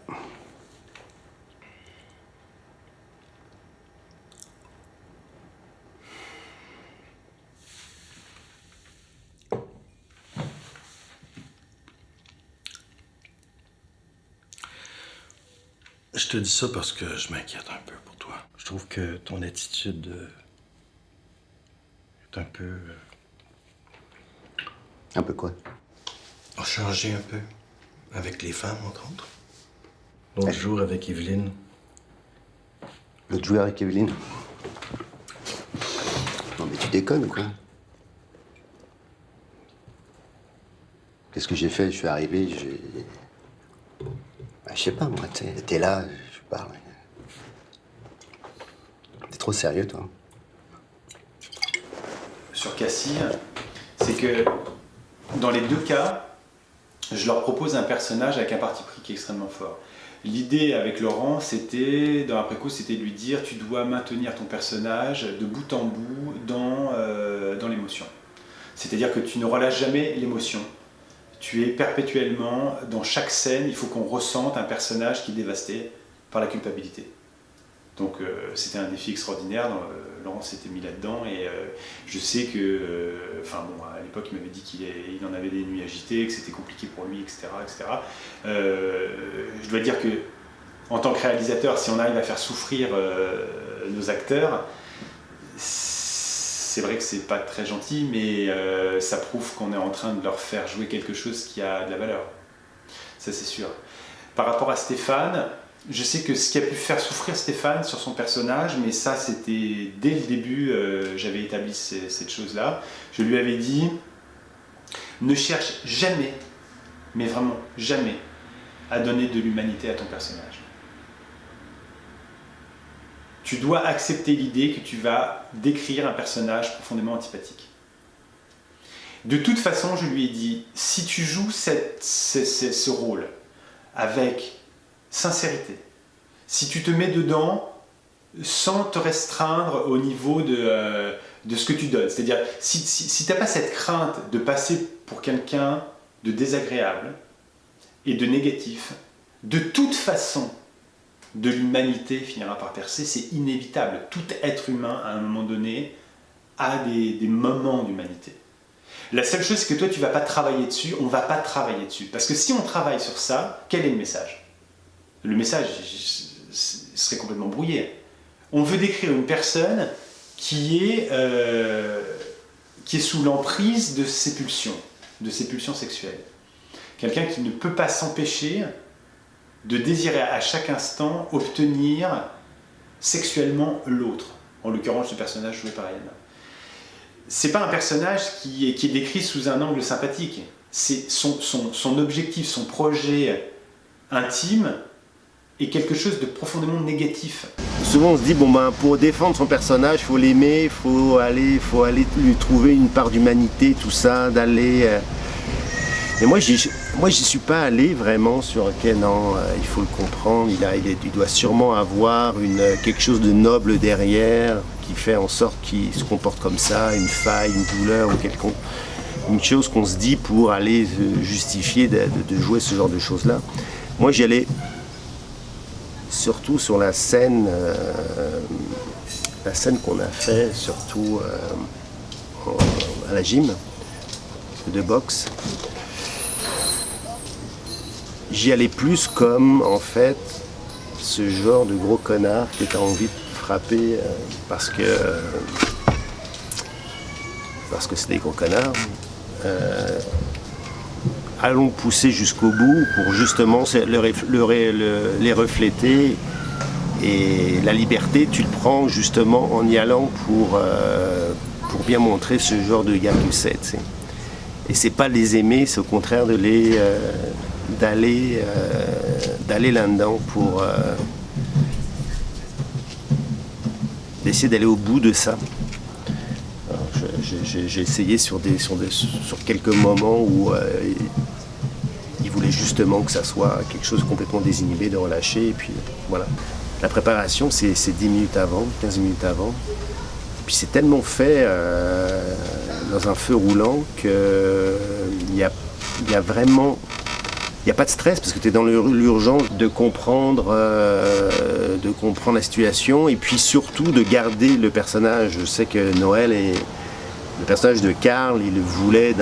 Je te dis ça parce que je m'inquiète un peu pour toi. Je trouve que ton attitude est un peu... Un peu quoi? A changé un peu. Avec les femmes, entre autres. L'autre jour, avec Evelyne. L'autre jour avec Evelyne? Non mais tu déconnes, quoi. Qu'est-ce que j'ai fait? Je suis arrivé, je sais pas, moi, t'es là, je parle. T'es trop sérieux, toi. Sur Cassie, c'est que dans les 2 cas, je leur propose un personnage avec un parti pris qui est extrêmement fort. L'idée avec Laurent, c'était, dans Après coup, c'était de lui dire tu dois maintenir ton personnage de bout en bout dans l'émotion. C'est-à-dire que tu ne relâches jamais l'émotion. Tu es perpétuellement, dans chaque scène, il faut qu'on ressente un personnage qui est dévasté par la culpabilité. Donc c'était un défi extraordinaire, Laurent s'était mis là-dedans et je sais que, à l'époque il m'avait dit qu'il en avait des nuits agitées, que c'était compliqué pour lui, etc. Je dois dire que, en tant que réalisateur, si on arrive à faire souffrir nos acteurs, c'est vrai que c'est pas très gentil, mais ça prouve qu'on est en train de leur faire jouer quelque chose qui a de la valeur. Ça, c'est sûr. Par rapport à Stéphane, je sais que ce qui a pu faire souffrir Stéphane sur son personnage, mais ça, c'était dès le début, j'avais établi cette chose-là. Je lui avais dit, ne cherche jamais, mais vraiment jamais, à donner de l'humanité à ton personnage. Tu dois accepter l'idée que tu vas décrire un personnage profondément antipathique. De toute façon, je lui ai dit, si tu joues ce rôle avec sincérité, si tu te mets dedans sans te restreindre au niveau de ce que tu donnes, c'est-à-dire si tu n'as pas cette crainte de passer pour quelqu'un de désagréable et de négatif, de toute façon, de l'humanité finira par percer, c'est inévitable. Tout être humain, à un moment donné, a des moments d'humanité. La seule chose, c'est que toi, tu ne vas pas travailler dessus, on ne va pas travailler dessus. Parce que si on travaille sur ça, quel est le message? Le message serait complètement brouillé. On veut décrire une personne qui est sous l'emprise de ses pulsions sexuelles. Quelqu'un qui ne peut pas s'empêcher de désirer à chaque instant obtenir sexuellement l'autre. En l'occurrence, ce personnage joué par Yann. C'est pas un personnage qui est décrit sous un angle sympathique. C'est son objectif, son projet intime est quelque chose de profondément négatif. Souvent on se dit, bon ben, pour défendre son personnage, il faut l'aimer, il faut aller lui trouver une part d'humanité, tout ça, d'aller... Et moi j'y suis pas allé vraiment sur ok non, il faut le comprendre, il doit sûrement avoir quelque chose de noble derrière qui fait en sorte qu'il se comporte comme ça, une faille, une douleur ou quelconque, une chose qu'on se dit pour aller justifier de jouer ce genre de choses là. Moi j'y allais surtout sur la scène qu'on a fait surtout à la gym de boxe. J'y allais plus comme, en fait, ce genre de gros connard que tu as envie de frapper parce que c'est des gros connards. Allons pousser jusqu'au bout pour justement les refléter. Et la liberté, tu le prends justement en y allant pour bien montrer ce genre de gars que c'est. T'sais. Et c'est pas les aimer, c'est au contraire d'aller là-dedans pour d'essayer d'aller au bout de ça. J'ai essayé sur quelques moments où il voulait justement que ça soit quelque chose de complètement désinhibé, de relâcher, et puis voilà. La préparation, c'est 10 minutes avant, 15 minutes avant. Puis c'est tellement fait dans un feu roulant qu'il y a vraiment... Il n'y a pas de stress parce que tu es dans l'urgence de comprendre la situation et puis surtout de garder le personnage. Je sais que Noël est le personnage de Karl, il le voulait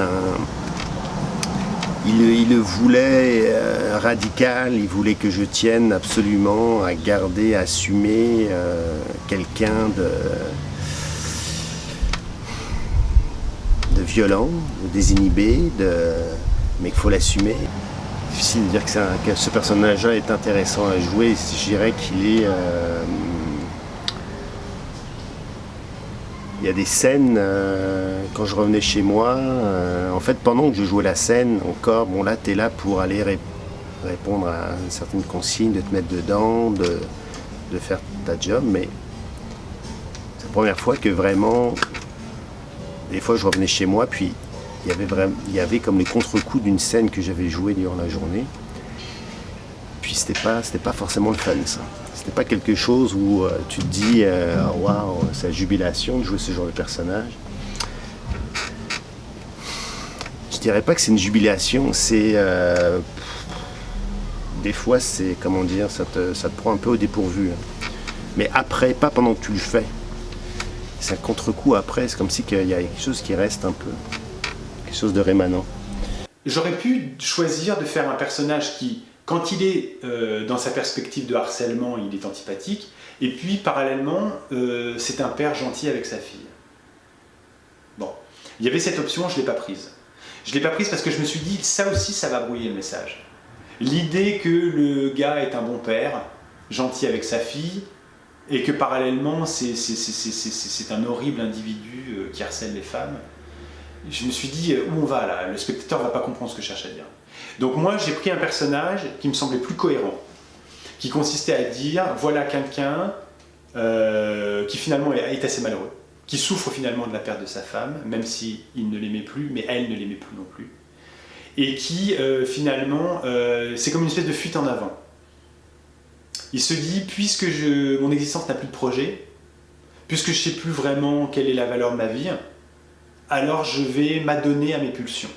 radical, il voulait que je tienne absolument à garder, à assumer quelqu'un de violent, de désinhibé, mais qu'il faut l'assumer. Difficile de dire que ce personnage-là est intéressant à jouer. Je dirais qu'il est... Il y a des scènes, quand je revenais chez moi, en fait, pendant que je jouais la scène, encore, bon là, tu es là pour aller répondre à une certaine consigne, de te mettre dedans, de faire ta job, mais c'est la première fois que vraiment, des fois, je revenais chez moi, puis il y avait comme les contre-coups d'une scène que j'avais jouée durant la journée. Puis c'était pas forcément le fun, ça. C'était pas quelque chose où tu te dis waouh, c'est la jubilation de jouer ce genre de personnage. Je dirais pas que c'est une jubilation, c'est des fois c'est comment dire, ça te prend un peu au dépourvu. Mais après, pas pendant que tu le fais. C'est un contre-coup après, c'est comme si qu'il y a quelque chose qui reste un peu. Quelque chose de rémanent. J'aurais pu choisir de faire un personnage qui, quand il est dans sa perspective de harcèlement, il est antipathique, et puis parallèlement, c'est un père gentil avec sa fille. Bon, il y avait cette option, je ne l'ai pas prise. Je ne l'ai pas prise parce que je me suis dit, ça aussi, ça va brouiller le message. L'idée que le gars est un bon père, gentil avec sa fille, et que parallèlement, c'est un horrible individu qui harcèle les femmes. Je me suis dit, où on va là? Le spectateur ne va pas comprendre ce que je cherche à dire. Donc moi, j'ai pris un personnage qui me semblait plus cohérent, qui consistait à dire, voilà quelqu'un qui finalement est assez malheureux, qui souffre finalement de la perte de sa femme, même s'il ne l'aimait plus, mais elle ne l'aimait plus non plus, et qui finalement, c'est comme une espèce de fuite en avant. Il se dit, puisque mon existence n'a plus de projet, puisque je ne sais plus vraiment quelle est la valeur de ma vie, alors je vais m'adonner à mes pulsions.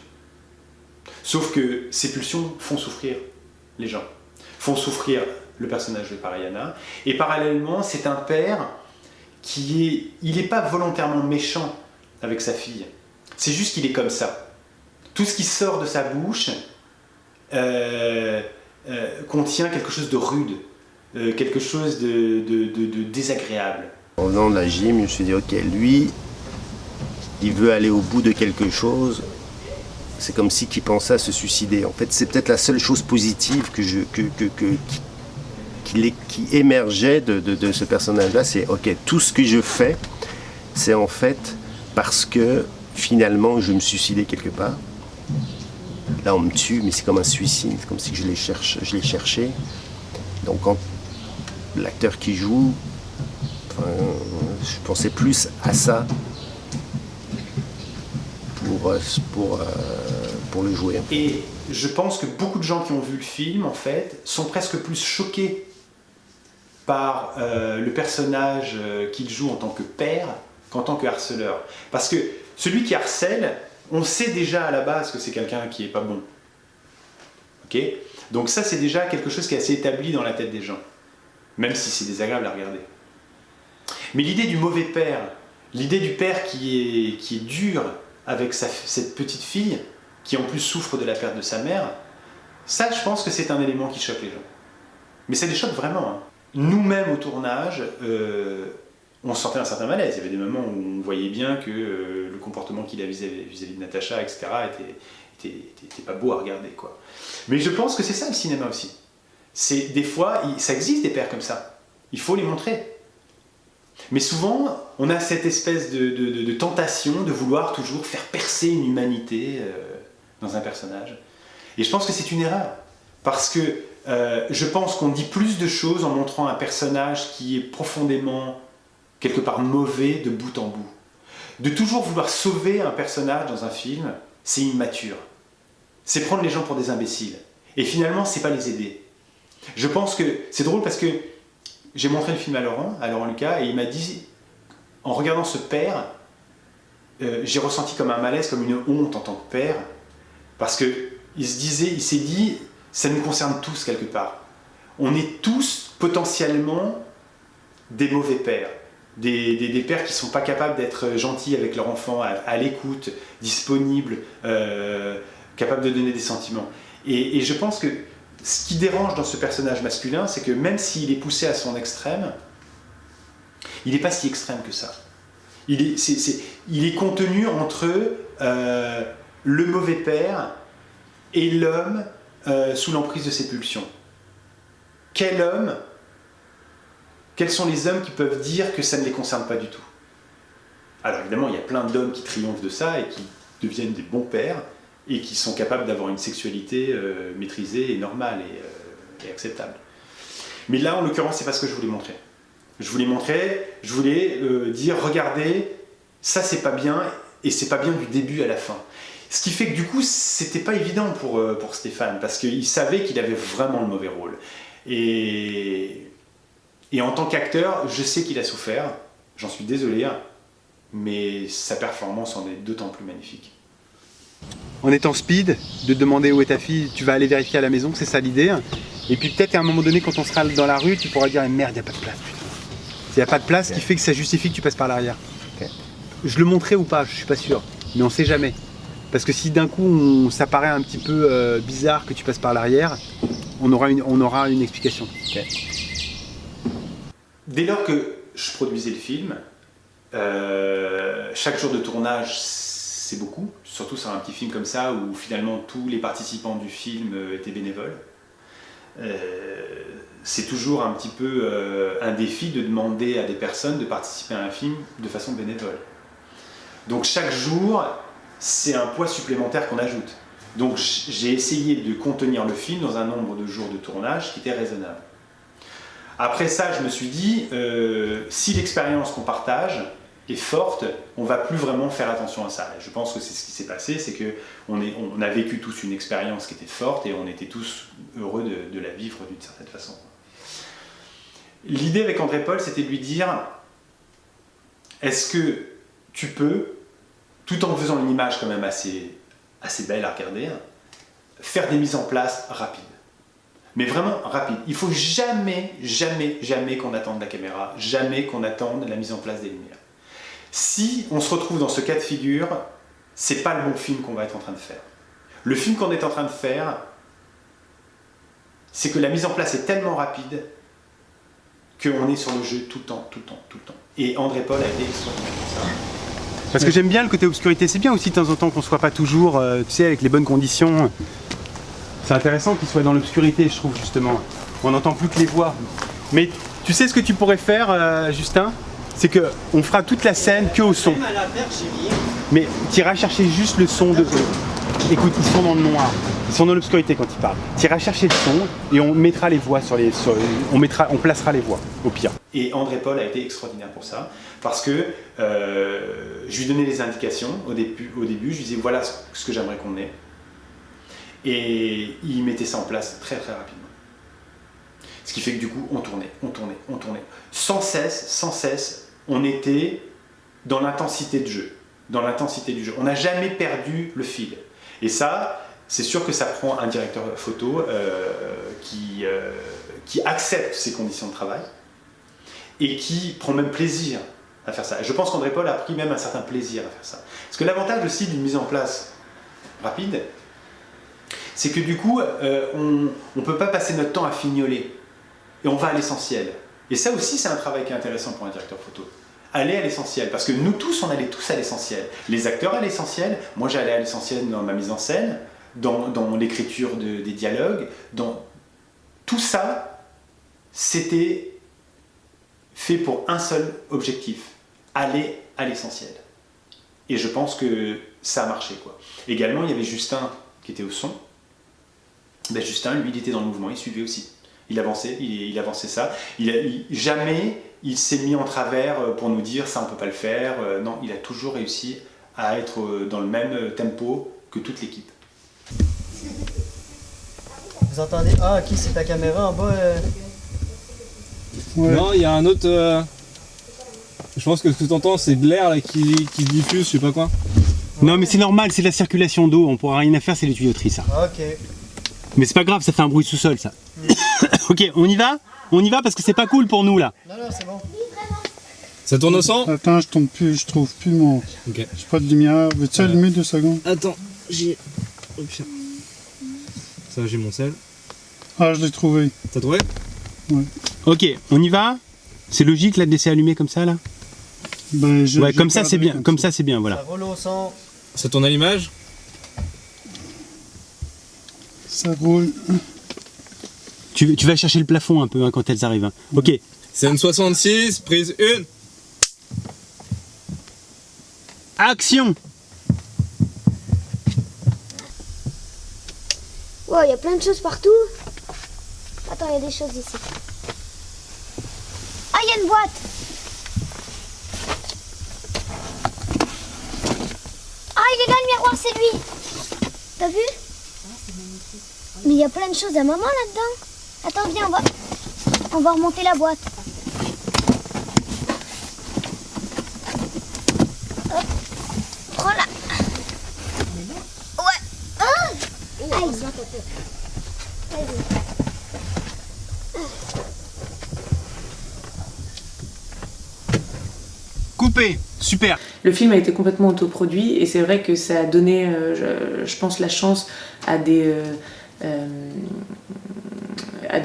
Sauf que ces pulsions font souffrir les gens, font souffrir le personnage de Pariana, et parallèlement, c'est un père il n'est pas volontairement méchant avec sa fille, c'est juste qu'il est comme ça. Tout ce qui sort de sa bouche contient quelque chose de rude, quelque chose de désagréable. En venant de la gym, je me suis dit, ok, lui, il veut aller au bout de quelque chose. C'est comme si qu'il pensait à se suicider. En fait, c'est peut-être la seule chose positive qui émergeait de ce personnage-là. C'est, ok, tout ce que je fais, c'est en fait parce que finalement, je vais me suicider quelque part. Là, on me tue, mais c'est comme un suicide. C'est comme si je l'ai cherché. Donc, quand l'acteur qui joue, je pensais plus à ça pour le jouer. Et je pense que beaucoup de gens qui ont vu le film, en fait, sont presque plus choqués par le personnage qu'il joue en tant que père qu'en tant que harceleur. Parce que celui qui harcèle, on sait déjà à la base que c'est quelqu'un qui est pas bon. Ok ? Donc ça, c'est déjà quelque chose qui est assez établi dans la tête des gens, même si c'est désagréable à regarder. Mais l'idée du mauvais père, l'idée du père qui est dur avec cette petite fille, qui en plus souffre de la perte de sa mère, ça, je pense que c'est un élément qui choque les gens. Mais ça les choque vraiment. Hein. Nous-mêmes, au tournage, on sentait un certain malaise. Il y avait des moments où on voyait bien que le comportement qu'il avait vis-à-vis de Natacha, etc., était pas beau à regarder, quoi. Mais je pense que c'est ça le cinéma aussi. C'est des fois, ça existe des pères comme ça. Il faut les montrer. Mais souvent, on a cette espèce de tentation de vouloir toujours faire percer une humanité dans un personnage. Et je pense que c'est une erreur. Parce que je pense qu'on dit plus de choses en montrant un personnage qui est profondément, quelque part, mauvais de bout en bout. De toujours vouloir sauver un personnage dans un film, c'est immature. C'est prendre les gens pour des imbéciles. Et finalement, c'est pas les aider. Je pense que c'est drôle parce que j'ai montré le film à Laurent Lucas, et il m'a dit, en regardant ce père, j'ai ressenti comme un malaise, comme une honte en tant que père, parce qu'il s'est dit, ça nous concerne tous quelque part. On est tous potentiellement des mauvais pères, des pères qui ne sont pas capables d'être gentils avec leur enfant, à l'écoute, disponibles, capables de donner des sentiments. Et je pense que ce qui dérange dans ce personnage masculin, c'est que même s'il est poussé à son extrême, il n'est pas si extrême que ça. Il est contenu entre le mauvais père et l'homme sous l'emprise de ses pulsions. Quel homme, quels sont les hommes qui peuvent dire que ça ne les concerne pas du tout? Alors évidemment, il y a plein d'hommes qui triomphent de ça et qui deviennent des bons pères, et qui sont capables d'avoir une sexualité maîtrisée et normale et acceptable. Mais là, en l'occurrence, c'est pas ce que je voulais montrer. Je voulais dire, regardez, ça c'est pas bien, et c'est pas bien du début à la fin. Ce qui fait que du coup, c'était pas évident pour Stéphane, parce qu'il savait qu'il avait vraiment le mauvais rôle. Et en tant qu'acteur, je sais qu'il a souffert, j'en suis désolé, mais sa performance en est d'autant plus magnifique. En étant speed, de demander où est ta fille, tu vas aller vérifier à la maison, c'est ça l'idée. Et puis peut-être qu'à un moment donné, quand on sera dans la rue, tu pourras dire merde, il n'y a pas de place, putain. Il n'y a pas de place qui fait que ça justifie que tu passes par l'arrière. Okay. Je le montrerai ou pas, je suis pas sûr, mais on sait jamais. Parce que si d'un coup ça paraît un petit peu bizarre que tu passes par l'arrière, on aura une explication. Okay. Dès lors que je produisais le film, chaque jour de tournage, c'est beaucoup, surtout sur un petit film comme ça où finalement tous les participants du film étaient bénévoles. C'est toujours un petit peu un défi de demander à des personnes de participer à un film de façon bénévole. Donc chaque jour, c'est un poids supplémentaire qu'on ajoute. Donc j'ai essayé de contenir le film dans un nombre de jours de tournage qui était raisonnable. Après ça, je me suis dit, si l'expérience qu'on partage est forte, on va plus vraiment faire attention à ça. Et je pense que c'est ce qui s'est passé, c'est qu'on a vécu tous une expérience qui était forte et on était tous heureux de la vivre d'une certaine façon. L'idée avec André Paul, c'était de lui dire, est-ce que tu peux, tout en faisant une image quand même assez belle à regarder, faire des mises en place rapides. Mais vraiment rapides. Il ne faut jamais, jamais, jamais qu'on attende la caméra, jamais qu'on attende la mise en place des lumières. Si on se retrouve dans ce cas de figure, c'est pas le bon film qu'on va être en train de faire. Le film qu'on est en train de faire, c'est que la mise en place est tellement rapide qu'on est sur le jeu tout le temps, tout le temps, tout le temps. Et André Paul a été extraordinaire pour ça. Parce que j'aime bien le côté obscurité, c'est bien aussi de temps en temps qu'on ne soit pas toujours, tu sais, avec les bonnes conditions. C'est intéressant qu'il soit dans l'obscurité, je trouve, justement. On n'entend plus que les voix. Mais tu sais ce que tu pourrais faire, Justin? C'est qu'on fera toute la scène que au son. Mais tu iras chercher juste le son de... Écoute, ils sont dans le noir. Ils sont dans l'obscurité quand ils parlent. Tu iras chercher le son et on mettra les voix sur les... on placera les voix, au pire. Et André Paul a été extraordinaire pour ça, parce que je lui donnais les indications au début, je lui disais voilà ce que j'aimerais qu'on ait. Et il mettait ça en place très très rapidement. Ce qui fait que du coup, on tournait. Sans cesse, on était dans l'intensité de jeu. On n'a jamais perdu le fil. Et ça, c'est sûr que ça prend un directeur photo qui accepte ces conditions de travail et qui prend même plaisir à faire ça. Et je pense qu'André Paul a pris même un certain plaisir à faire ça. Parce que l'avantage aussi d'une mise en place rapide, c'est que du coup, on ne peut pas passer notre temps à fignoler. Et on va à l'essentiel. Et ça aussi, c'est un travail qui est intéressant pour un directeur photo. Aller à l'essentiel. Parce que nous tous, on allait tous à l'essentiel. Les acteurs à l'essentiel. Moi, j'allais à l'essentiel dans ma mise en scène, dans l'écriture des dialogues. Tout ça, c'était fait pour un seul objectif. Aller à l'essentiel. Et je pense que ça a marché, quoi. Également, il y avait Justin qui était au son. Ben Justin, lui, il était dans le mouvement, il suivait aussi. Il avançait ça. Jamais il s'est mis en travers pour nous dire ça on peut pas le faire. Non, il a toujours réussi à être dans le même tempo que toute l'équipe. Vous entendez? Ah ok, c'est ta caméra en bas. Ouais. Non, il y a un autre... Je pense que ce que tu entends, c'est de l'air qui se diffuse, je sais pas quoi. Non mais c'est normal, c'est de la circulation d'eau, on pourra rien faire, c'est les tuyauteries ça. Ok. Mais c'est pas grave, ça fait un bruit sous-sol ça. Ok, on y va? On y va parce que c'est pas cool pour nous là. Non, c'est bon. Ça tourne au sang? Attends, je trouve plus mon... Ok. J'ai pas de lumière. Veux-tu allumer 2 secondes? Attends, j'ai... Ça, j'ai mon sel. Ah, je l'ai trouvé. T'as trouvé? Ouais. Ok, on y va? C'est logique là de laisser allumer comme ça là? Ben, ouais, comme ça c'est bien, comme ça c'est bien, voilà. Ça roule au son. Ça tourne à l'image? Ça roule. Tu vas chercher le plafond un peu hein, quand elles arrivent. Hein. Ok. Scène 66, prise 1. Action! Wow, il y a plein de choses partout. Attends, il y a des choses ici. Ah, il y a une boîte. Ah, il est là le miroir, c'est lui. T'as vu? Mais il y a plein de choses à maman là-dedans. Attends, viens, on va remonter la boîte. Hop. Prends-la. Ouais. Ah. Aïe. Vas-y. Coupé. Super. Le film a été complètement autoproduit et c'est vrai que ça a donné, je pense, la chance à des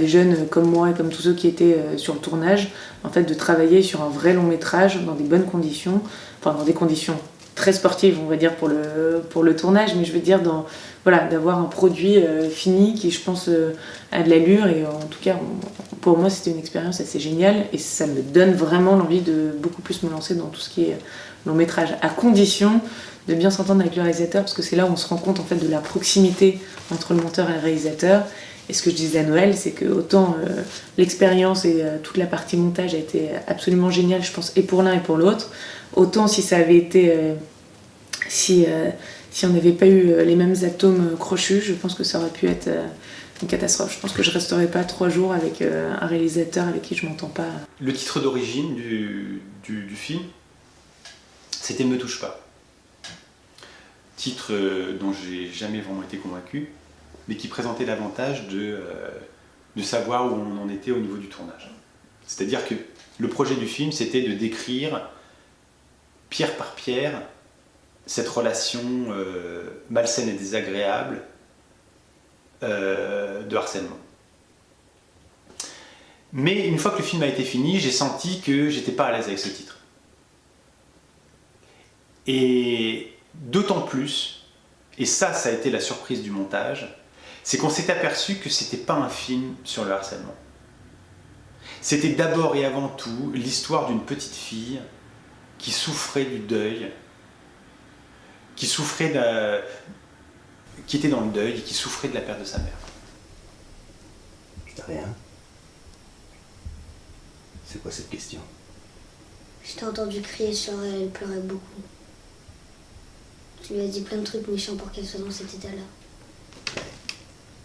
jeunes comme moi et comme tous ceux qui étaient sur le tournage, en fait, de travailler sur un vrai long métrage dans des bonnes conditions, enfin dans des conditions très sportives, on va dire, pour le tournage, mais je veux dire voilà, d'avoir un produit fini qui, je pense, a de l'allure et en tout cas, pour moi, c'était une expérience assez géniale et ça me donne vraiment l'envie de beaucoup plus me lancer dans tout ce qui est long métrage, à condition de bien s'entendre avec le réalisateur, parce que c'est là où on se rend compte en fait de la proximité entre le monteur et le réalisateur. Et ce que je disais à Noël, c'est que autant l'expérience et toute la partie montage a été absolument géniale, je pense, et pour l'un et pour l'autre, autant si ça avait été... si on n'avait pas eu les mêmes atomes crochus, je pense que ça aurait pu être une catastrophe. Je pense que je resterais pas 3 jours avec un réalisateur avec qui je m'entends pas. Le titre d'origine du film, c'était « Me touche pas ». Titre dont j'ai jamais vraiment été convaincu. mais qui présentait l'avantage de savoir où on en était au niveau du tournage. C'est-à-dire que le projet du film, c'était de décrire, pierre par pierre, cette relation malsaine et désagréable de harcèlement. Mais une fois que le film a été fini, j'ai senti que j'étais pas à l'aise avec ce titre. Et d'autant plus, et ça a été la surprise du montage, c'est qu'on s'est aperçu que c'était pas un film sur le harcèlement. C'était d'abord et avant tout l'histoire d'une petite fille qui souffrait du deuil, qui était dans le deuil et qui souffrait de la perte de sa mère. Rien. C'est quoi cette question? Je t'ai entendu crier sur elle, elle pleurait beaucoup. Tu lui as dit plein de trucs méchants pour qu'elle soit dans cet état-là.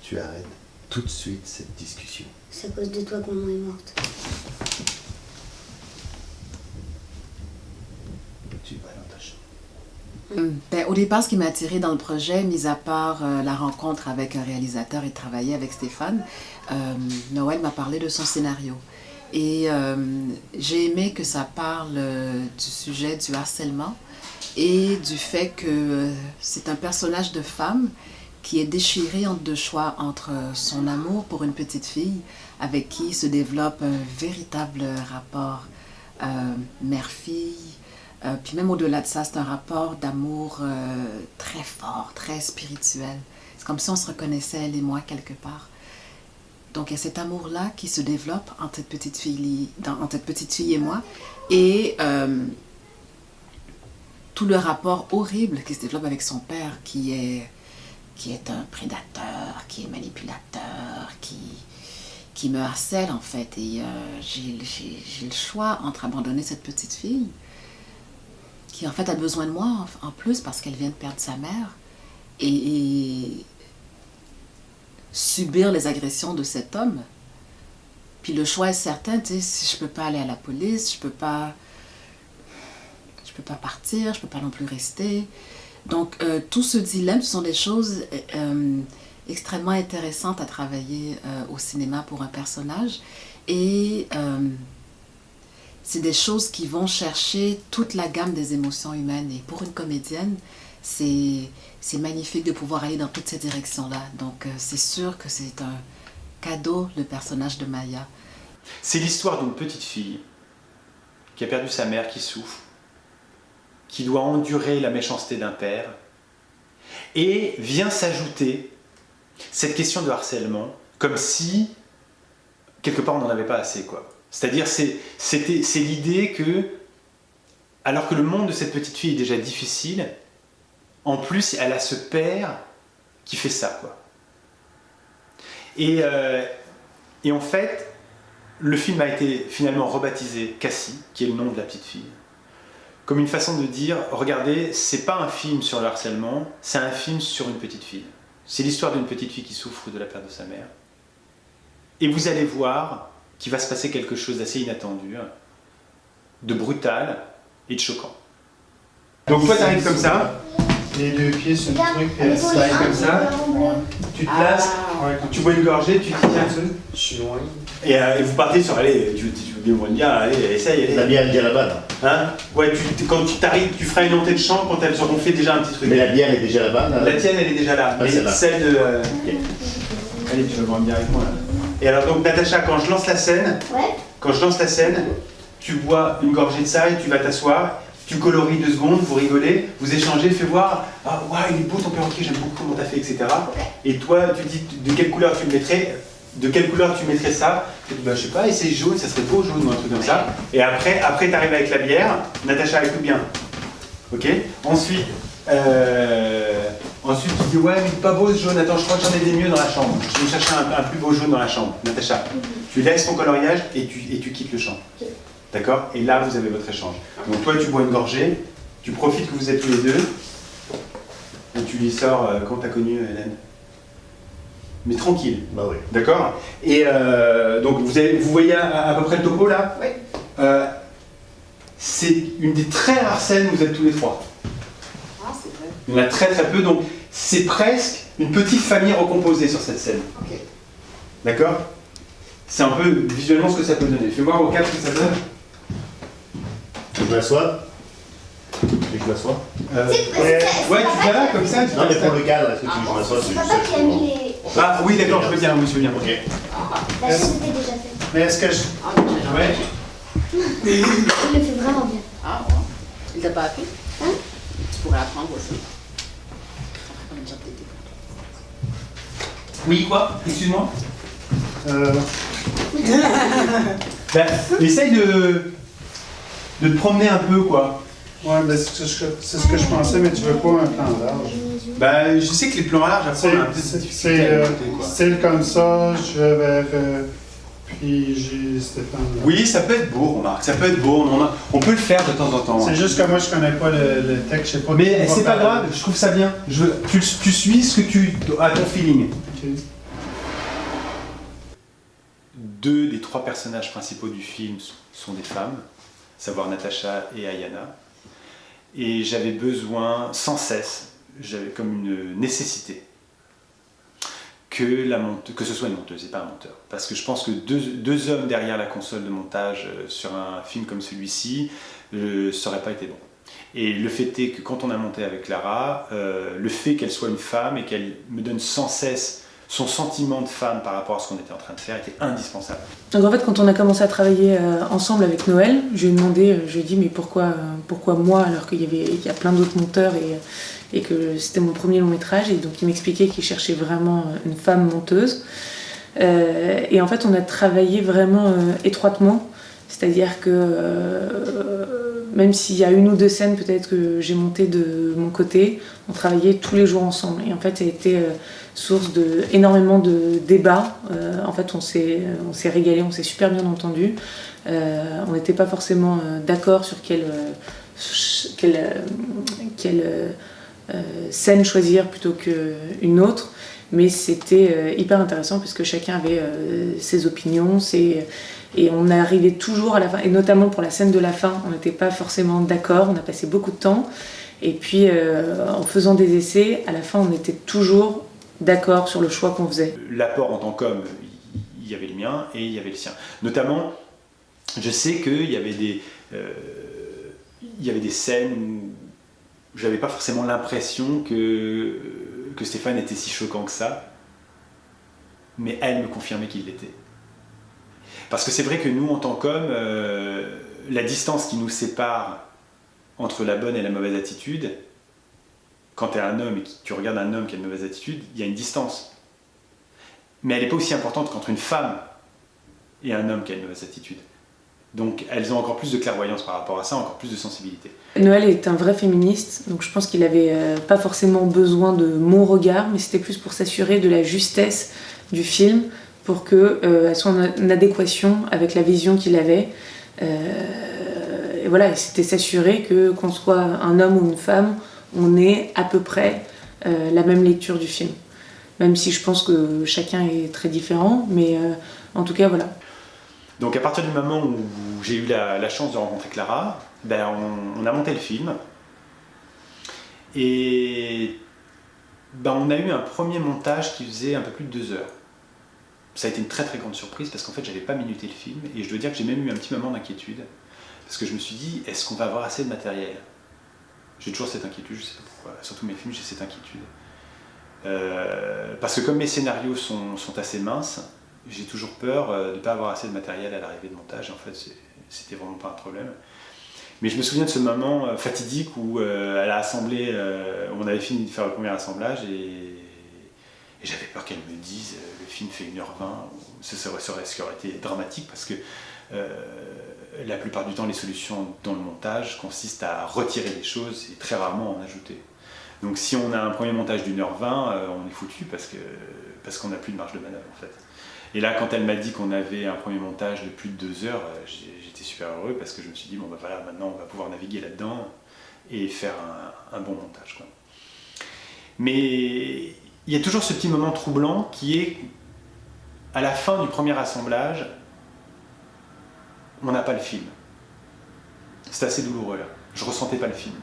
Tu arrêtes tout de suite cette discussion. C'est à cause de toi que maman est morte. Tu vas dans ta chambre. Au départ, ce qui m'a attirée dans le projet, mis à part la rencontre avec un réalisateur et travailler avec Stéphane, Noël m'a parlé de son scénario. Et j'ai aimé que ça parle du sujet du harcèlement et du fait que c'est un personnage de femme qui est déchiré entre deux choix, entre son amour pour une petite fille avec qui se développe un véritable rapport mère-fille. Puis même au-delà de ça, c'est un rapport d'amour très fort, très spirituel. C'est comme si on se reconnaissait, elle et moi, quelque part. Donc, il y a cet amour-là qui se développe entre cette petite fille et moi. Et tout le rapport horrible qui se développe avec son père, qui est un prédateur, qui est manipulateur, qui me harcèle, en fait. Et j'ai le choix entre abandonner cette petite fille, qui, en fait, a besoin de moi, en plus, parce qu'elle vient de perdre sa mère, et subir les agressions de cet homme. Puis le choix est certain, tu sais, si je peux pas aller à la police, je peux pas partir, je peux pas non plus rester. Donc tout ce dilemme, ce sont des choses extrêmement intéressantes à travailler au cinéma pour un personnage. Et c'est des choses qui vont chercher toute la gamme des émotions humaines. Et pour une comédienne, c'est magnifique de pouvoir aller dans toutes ces directions-là. Donc, c'est sûr que c'est un cadeau, le personnage de Maya. C'est l'histoire d'une petite fille qui a perdu sa mère, qui souffre, qui doit endurer la méchanceté d'un père, et vient s'ajouter cette question de harcèlement, comme si, quelque part, on n'en avait pas assez, quoi. C'est-à-dire, c'est l'idée que, alors que le monde de cette petite fille est déjà difficile, en plus, elle a ce père qui fait ça, quoi. Et en fait, le film a été finalement rebaptisé Cassie, qui est le nom de la petite fille, comme une façon de dire, regardez, c'est pas un film sur le harcèlement, c'est un film sur une petite fille. C'est l'histoire d'une petite fille qui souffre de la perte de sa mère. Et vous allez voir qu'il va se passer quelque chose d'assez inattendu, de brutal et de choquant. Donc toi, tu arrives comme ça, les deux pieds sur le truc, tu arrives comme ça, tu te places, tu bois une gorgée, tu te tiens dessus. Je suis loin. Et vous partez sur, allez, tu veux bien, allez, essaye, allez. La bière, elle est déjà là-bas, là. Hein? Ouais, quand tu t'arrives, tu feras une montée de chant quand elles auront fait déjà un petit truc. Mais la bière est déjà là-bas, là. La tienne, elle est déjà là. Ah, Mais celle de... Allez, tu vas boire une bière avec moi, là. Et alors donc, Natacha, quand je lance la scène, tu bois une gorgée de ça et tu vas t'asseoir. Tu colories 2 secondes, vous rigolez, vous échangez, fais voir, ah ouais, il est beau ton perroquet, j'aime beaucoup comment t'as fait, etc. Et toi, tu dis de quelle couleur tu mettrais ça. Tu dis, bah je sais pas, essaye jaune, ça serait beau jaune ou un truc comme ça. Et après t'arrives avec la bière, Natacha écoute bien. Ok. Ensuite tu dis, ouais, mais pas beau ce jaune, attends, je crois que j'en ai des mieux dans la chambre. Je vais chercher un plus beau jaune dans la chambre. Natacha, tu laisses ton coloriage et tu quittes le champ. D'accord? Et là, vous avez votre échange. Donc toi, tu bois une gorgée, tu profites que vous êtes tous les deux, et tu lui sors quand t'as connu Hélène. Mais tranquille. Bah oui. D'accord? Et donc, vous voyez à peu près le topo, là? Oui. C'est une des très rares scènes où vous êtes tous les trois. Ah, c'est vrai. Il y en a très très peu, donc c'est presque une petite famille recomposée sur cette scène. Ok. D'accord? C'est un peu visuellement ce que ça peut donner. Fais voir au cap ce que ça donne. Je m'assois. Je m'assois. Ouais, tu viens là comme ça. Non, mais pour le cadre, est-ce que tu veux que je m'assoie? C'est papa qui a mis les... Ah oui, d'accord, je veux bien, monsieur, bien. Ok. La chose était déjà faite. Mais est-ce que je... Ouais. Il le fait vraiment bien. Ah, ouais. Il t'a pas appris? Hein? Tu pourrais apprendre aussi. Oui, quoi? Excuse-moi. Ben, essaye de te promener un peu, quoi. Ouais, mais c'est ce que je pensais, mais tu veux pas un plan large. Ben, je sais que les plans larges, après, on a un peu de difficulté à monter, quoi. Style comme ça, je vais vers... puis j'ai Stéphane. Là. Oui, ça peut être beau, remarque, ça peut être beau, on peut le faire de temps en temps. C'est juste que moi je connais pas le texte, je sais pas. Mais c'est pas grave, je trouve ça bien. Tu suis ce que à ton feeling. Okay. 2 des 3 personnages principaux du film sont des femmes, à savoir Natacha et Ayana. Et j'avais besoin, sans cesse, j'avais comme une nécessité, que ce soit une monteuse et pas un monteur. Parce que je pense que deux hommes derrière la console de montage sur un film comme celui-ci, ça n'aurait pas été bon. Et le fait est que quand on a monté avec Clara, le fait qu'elle soit une femme et qu'elle me donne sans cesse son sentiment de femme par rapport à ce qu'on était en train de faire était indispensable. Donc en fait, quand on a commencé à travailler ensemble avec Noël, je lui ai demandé, je lui ai dit mais pourquoi moi alors qu'il y a plein d'autres monteurs et que c'était mon premier long métrage, et donc il m'expliquait qu'il cherchait vraiment une femme monteuse. Et en fait, on a travaillé vraiment étroitement, c'est-à-dire que même s'il y a 1 ou 2 scènes peut-être que j'ai montées de mon côté, on travaillait tous les jours ensemble. Et en fait, ça a été source de énormément de débats. En fait, on s'est régalé, on s'est super bien entendu. On n'était pas forcément d'accord sur quelle scène choisir plutôt qu'une autre, mais c'était hyper intéressant parce que chacun avait ses opinions, et on arrivait toujours à la fin, et notamment pour la scène de la fin, on n'était pas forcément d'accord, on a passé beaucoup de temps, et puis en faisant des essais, à la fin on était toujours d'accord sur le choix qu'on faisait. L'apport en tant qu'homme, il y avait le mien et il y avait le sien. Notamment, je sais qu'il y avait des scènes où j'avais pas forcément l'impression que Stéphane était si choquant que ça, mais elle me confirmait qu'il l'était. Parce que c'est vrai que nous, en tant qu'hommes, la distance qui nous sépare entre la bonne et la mauvaise attitude, quand tu es un homme et que tu regardes un homme qui a une mauvaise attitude, il y a une distance. Mais elle n'est pas aussi importante qu'entre une femme et un homme qui a une mauvaise attitude. Donc elles ont encore plus de clairvoyance par rapport à ça, encore plus de sensibilité. Noël est un vrai féministe, donc je pense qu'il n'avait pas forcément besoin de mon regard, mais c'était plus pour s'assurer de la justesse du film, pour qu'elle soit en adéquation avec la vision qu'il avait. Et voilà, c'était s'assurer que qu'on soit un homme ou une femme, on ait à peu près la même lecture du film. Même si je pense que chacun est très différent, mais en tout cas, voilà. Donc à partir du moment où j'ai eu la chance de rencontrer Clara, ben on a monté le film. Et ben on a eu un premier montage qui faisait un peu plus de 2 heures. Ça a été une très très grande surprise parce qu'en fait j'avais pas minuté le film, et je dois dire que j'ai même eu un petit moment d'inquiétude parce que je me suis dit, est-ce qu'on va avoir assez de matériel? J'ai toujours cette inquiétude, je sais pas pourquoi, surtout mes films j'ai cette inquiétude. Parce que comme mes scénarios sont assez minces, j'ai toujours peur de ne pas avoir assez de matériel à l'arrivée de montage, et en fait c'était vraiment pas un problème. Mais je me souviens de ce moment fatidique où elle a assemblé, on avait fini de faire le premier assemblage, et j'avais peur qu'elle me dise le film fait 1h20, ce qui aurait été dramatique parce que la plupart du temps les solutions dans le montage consistent à retirer des choses et très rarement en ajouter. Donc si on a un premier montage d'1h20, on est foutu parce qu'on n'a plus de marge de manœuvre en fait. Et là quand elle m'a dit qu'on avait un premier montage de plus de 2 heures, j'étais super heureux parce que je me suis dit bon bah voilà, maintenant on va pouvoir naviguer là-dedans et faire un bon montage, quoi. Mais il y a toujours ce petit moment troublant qui est à la fin du premier assemblage, on n'a pas le film. C'est assez douloureux là, je ressentais pas le film.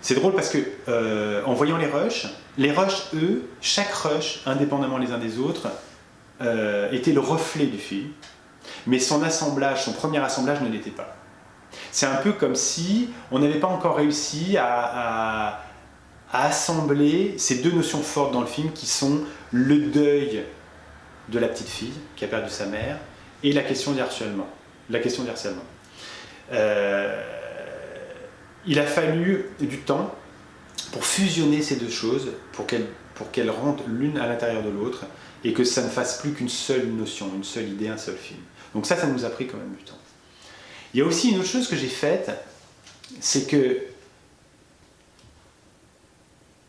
C'est drôle parce que en voyant les rushs, eux, chaque rush, indépendamment les uns des autres, était le reflet du film, mais son assemblage, son premier assemblage ne l'était pas. C'est un peu comme si on n'avait pas encore réussi à assembler ces deux notions fortes dans le film qui sont le deuil de la petite fille qui a perdu sa mère et la question du harcèlement. Il a fallu du temps pour fusionner ces deux choses, pour qu'elles rentrent l'une à l'intérieur de l'autre et que ça ne fasse plus qu'une seule notion, une seule idée, un seul film. Donc ça nous a pris quand même du temps. Il y a aussi une autre chose que j'ai faite, c'est que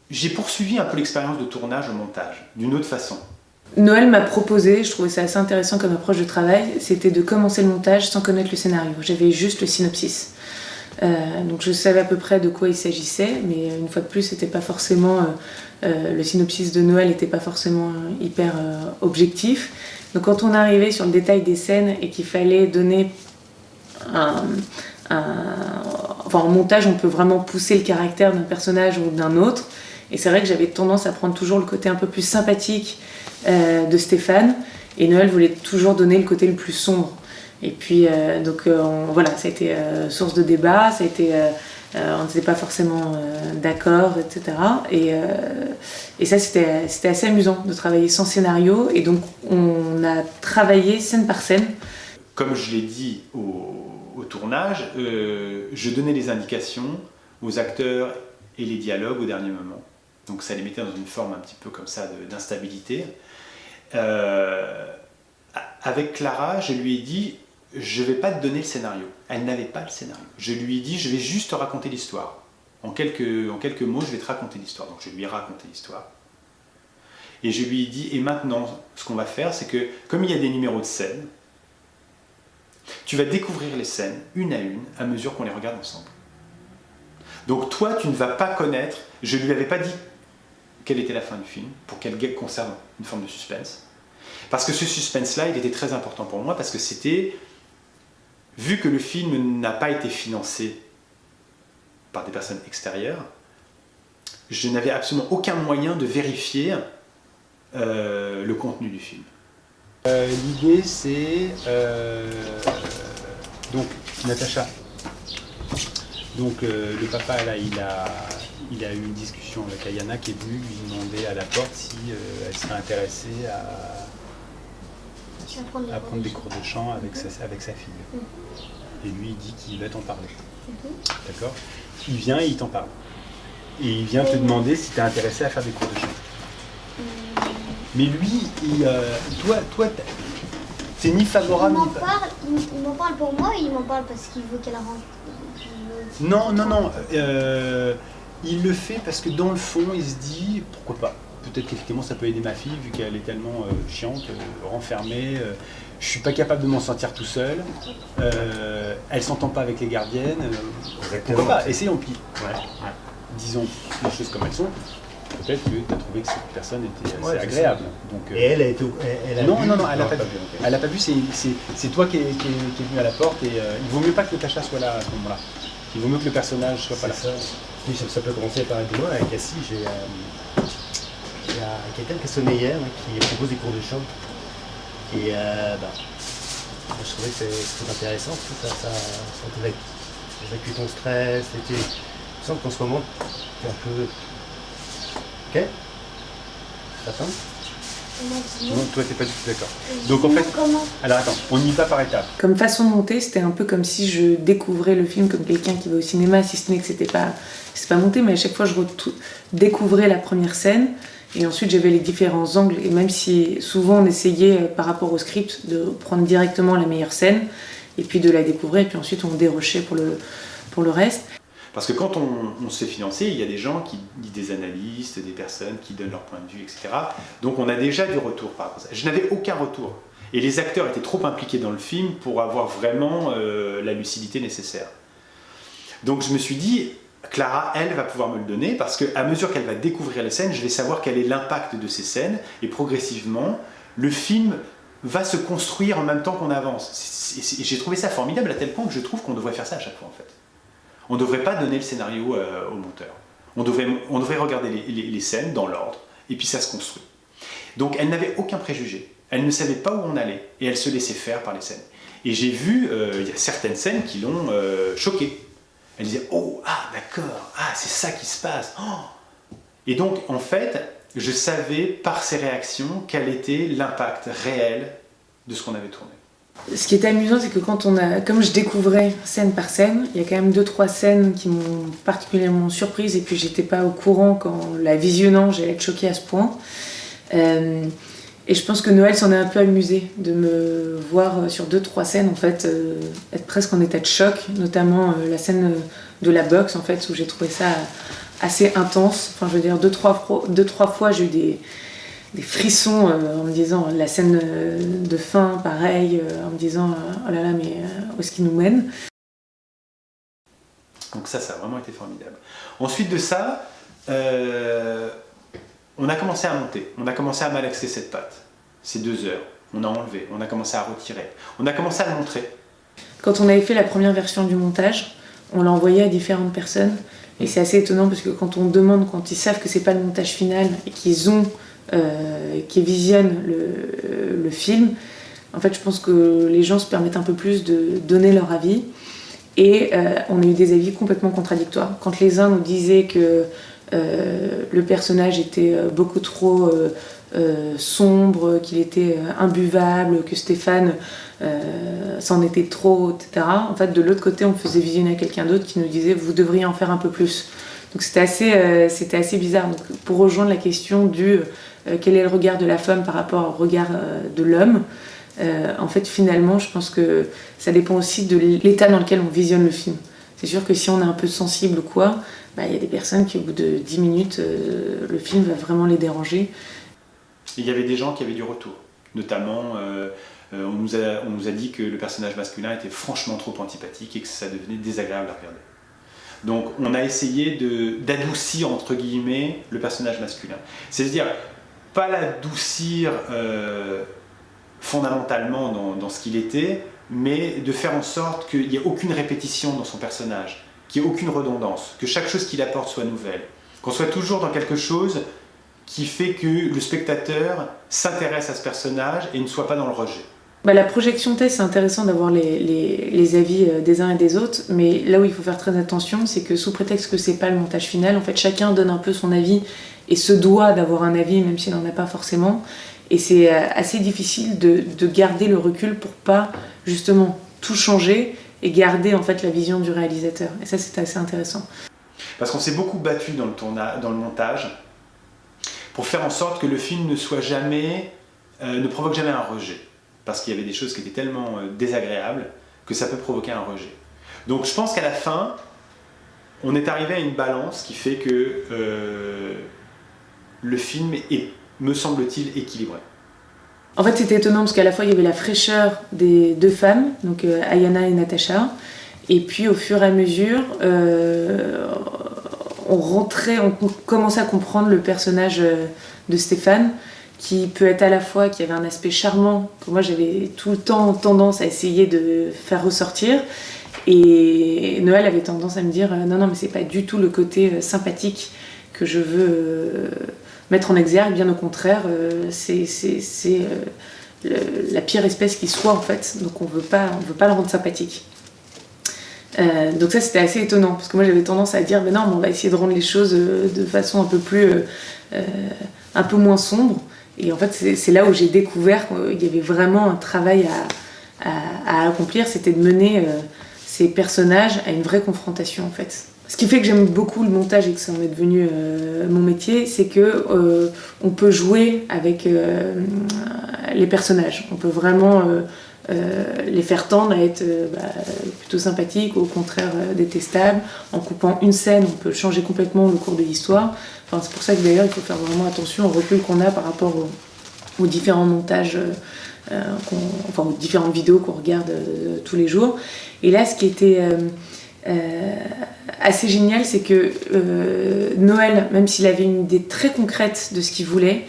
j'ai poursuivi un peu l'expérience de tournage au montage, d'une autre façon. Noël m'a proposé, je trouvais ça assez intéressant comme approche de travail, c'était de commencer le montage sans connaître le scénario. J'avais juste le synopsis. Donc je savais à peu près de quoi il s'agissait, mais une fois de plus, c'était pas forcément le synopsis de Noël n'était pas forcément hyper objectif. Donc quand on arrivait sur le détail des scènes et qu'il fallait donner en montage, on peut vraiment pousser le caractère d'un personnage ou d'un autre. Et c'est vrai que j'avais tendance à prendre toujours le côté un peu plus sympathique de Stéphane, et Noël voulait toujours donner le côté le plus sombre. Et puis voilà, ça a été source de débat, ça a été, on n'était pas forcément d'accord, etc. Et ça, c'était assez amusant de travailler sans scénario, et donc on a travaillé scène par scène. Comme je l'ai dit au tournage, je donnais les indications aux acteurs et les dialogues au dernier moment. Donc ça les mettait dans une forme un petit peu comme ça d'instabilité. Avec Clara, je lui ai dit, je ne vais pas te donner le scénario. Elle n'avait pas le scénario. Je lui ai dit, je vais juste te raconter l'histoire. En quelques mots, je vais te raconter l'histoire. Donc je lui ai raconté l'histoire. Et je lui ai dit, et maintenant, ce qu'on va faire, c'est que, comme il y a des numéros de scènes, tu vas découvrir les scènes, une à mesure qu'on les regarde ensemble. Donc toi, tu ne vas pas connaître, je ne lui avais pas dit quelle était la fin du film, pour qu'elle conserve une forme de suspense. Parce que ce suspense-là, il était très important pour moi, parce que c'était, vu que le film n'a pas été financé par des personnes extérieures, je n'avais absolument aucun moyen de vérifier le contenu du film. L'idée, c'est donc Natacha. Donc le papa là, il a eu une discussion avec Ayana qui est venue lui demander à la porte si elle serait intéressée à prendre des cours de chant avec sa fille. Et lui, il dit qu'il va t'en parler. D'accord ? Il vient et il t'en parle. Et il vient te demander si tu es intéressé à faire des cours de chant. Mais lui, toi, t'es ni favorable ni pas. Il m'en parle pour moi, ou il m'en parle parce qu'il veut qu'elle rentre. Non. Il le fait parce que dans le fond, il se dit pourquoi pas. Peut-être qu'effectivement ça peut aider ma fille vu qu'elle est tellement chiante, renfermée. Je suis pas capable de m'en sortir tout seul. Elle s'entend pas avec les gardiennes. Pourquoi pas ? Essayons puis. Disons les choses comme elles sont. Peut-être que tu as trouvé que cette personne était assez agréable. Donc, et elle a été. Non, elle n'a pas vu. Elle n'a pas vu, c'est toi qui es venu à la porte, et il vaut mieux pas que Natacha soit là à ce moment-là. Il vaut mieux que le personnage soit pas là. Oui, ça peut commencer par moi, avec Cassie, il y a quelqu'un qui a sonné hier, qui propose des cours de chant. Et je trouvais que c'était intéressant, ça évacue ton stress, il me semble qu'en ce moment, tu es un peu... Ok. Attends. Non, toi t'es pas du tout d'accord. Donc en fait, alors attends, on y va par étapes. Comme façon de monter, c'était un peu comme si je découvrais le film comme quelqu'un qui va au cinéma, si ce n'est que c'est pas monté, mais à chaque fois je découvrais la première scène, et ensuite j'avais les différents angles, et même si souvent on essayait par rapport au script de prendre directement la meilleure scène, et puis de la découvrir, et puis ensuite on dérochait pour le reste. Parce que quand on se fait financer, il y a des gens des analystes, des personnes qui donnent leur point de vue, etc. Donc on a déjà du retour par rapport à ça. Je n'avais aucun retour. Et les acteurs étaient trop impliqués dans le film pour avoir vraiment la lucidité nécessaire. Donc je me suis dit, Clara, elle va pouvoir me le donner, parce qu'à mesure qu'elle va découvrir les scènes, je vais savoir quel est l'impact de ces scènes, et progressivement, le film va se construire en même temps qu'on avance. Et j'ai trouvé ça formidable à tel point que je trouve qu'on devrait faire ça à chaque fois, en fait. On ne devrait pas donner le scénario au monteur. On devrait regarder les scènes dans l'ordre, et puis ça se construit. Donc elle n'avait aucun préjugé. Elle ne savait pas où on allait, et elle se laissait faire par les scènes. Et j'ai vu, il y a certaines scènes qui l'ont choquée. Elle disait « Oh, ah d'accord, ah c'est ça qui se passe oh. !» Et donc, en fait, je savais par ses réactions quel était l'impact réel de ce qu'on avait tourné. Ce qui était amusant, c'est que comme je découvrais scène par scène, il y a quand même 2-3 scènes qui m'ont particulièrement surprise et puis j'étais pas au courant qu'en la visionnant, j'allais être choquée à ce point. Et je pense que Noël s'en est un peu amusé de me voir sur 2-3 scènes en fait être presque en état de choc, notamment la scène de la boxe en fait où j'ai trouvé ça assez intense. Enfin, je veux dire 2-3 fois j'ai eu des frissons en me disant la scène de fin, pareil, en me disant oh là là, mais où est-ce qu'il nous mène? Donc ça a vraiment été formidable. Ensuite de ça, on a commencé à monter, on a commencé à malaxer cette pâte, ces 2 heures. On a enlevé, on a commencé à retirer, on a commencé à le montrer. Quand on avait fait la première version du montage, on l'a envoyé à différentes personnes. Et c'est assez étonnant parce que quand on demande, quand ils savent que c'est pas le montage final et qu'ils visionnent le film, en fait je pense que les gens se permettent un peu plus de donner leur avis. Et on a eu des avis complètement contradictoires. Quand les uns nous disaient que le personnage était beaucoup trop sombre, qu'il était imbuvable, que Stéphane c'en était trop, etc. En fait, de l'autre côté, on faisait visionner à quelqu'un d'autre qui nous disait « vous devriez en faire un peu plus ». Donc c'était assez bizarre. Donc, pour rejoindre la question du quel est le regard de la femme par rapport au regard de l'homme, en fait, finalement, je pense que ça dépend aussi de l'état dans lequel on visionne le film. C'est sûr que si on est un peu sensible ou quoi, bah, y a des personnes qui, au bout de 10 minutes, le film va vraiment les déranger. Il y avait des gens qui avaient du retour. Notamment, on nous a dit que le personnage masculin était franchement trop antipathique et que ça devenait désagréable à regarder. Donc on a essayé d'adoucir, entre guillemets, le personnage masculin. C'est-à-dire, pas l'adoucir fondamentalement dans ce qu'il était, mais de faire en sorte qu'il n'y ait aucune répétition dans son personnage, qu'il n'y ait aucune redondance, que chaque chose qu'il apporte soit nouvelle, qu'on soit toujours dans quelque chose qui fait que le spectateur s'intéresse à ce personnage et ne soit pas dans le rejet. Bah, la projection test, c'est intéressant d'avoir les avis des uns et des autres, mais là où il faut faire très attention, c'est que sous prétexte que c'est pas le montage final, en fait chacun donne un peu son avis et se doit d'avoir un avis même s'il n'en a pas forcément. Et c'est assez difficile de garder le recul pour pas justement tout changer et garder en fait la vision du réalisateur. Et ça, c'est assez intéressant. Parce qu'on s'est beaucoup battu dans le montage pour faire en sorte que le film ne provoque jamais un rejet. Parce qu'il y avait des choses qui étaient tellement désagréables que ça peut provoquer un rejet. Donc je pense qu'à la fin, on est arrivé à une balance qui fait que le film est, me semble-t-il, équilibré. En fait, c'était étonnant parce qu'à la fois, il y avait la fraîcheur des 2 femmes, donc Ayana et Natacha, et puis au fur et à mesure, on commençait à comprendre le personnage de Stéphane, qui peut être à la fois, qui avait un aspect charmant, que moi j'avais tout le temps tendance à essayer de faire ressortir, et Noël avait tendance à me dire non mais c'est pas du tout le côté sympathique que je veux mettre en exergue, bien au contraire, c'est la pire espèce qui soit en fait, donc on veut pas le rendre sympathique. Donc ça c'était assez étonnant, parce que moi j'avais tendance à dire mais non, mais on va essayer de rendre les choses de façon un peu moins sombre. Et en fait, c'est là où j'ai découvert qu'il y avait vraiment un travail à accomplir, c'était de mener ces personnages à une vraie confrontation en fait. Ce qui fait que j'aime beaucoup le montage et que ça en est devenu mon métier, c'est que on peut jouer avec les personnages. On peut vraiment les faire tendre à être plutôt sympathiques ou au contraire détestables. En coupant une scène, on peut changer complètement le cours de l'histoire. Enfin, c'est pour ça que d'ailleurs il faut faire vraiment attention au recul qu'on a par rapport aux différents montages, aux différentes vidéos qu'on regarde tous les jours. Et là, ce qui était assez génial, c'est que Noël, même s'il avait une idée très concrète de ce qu'il voulait,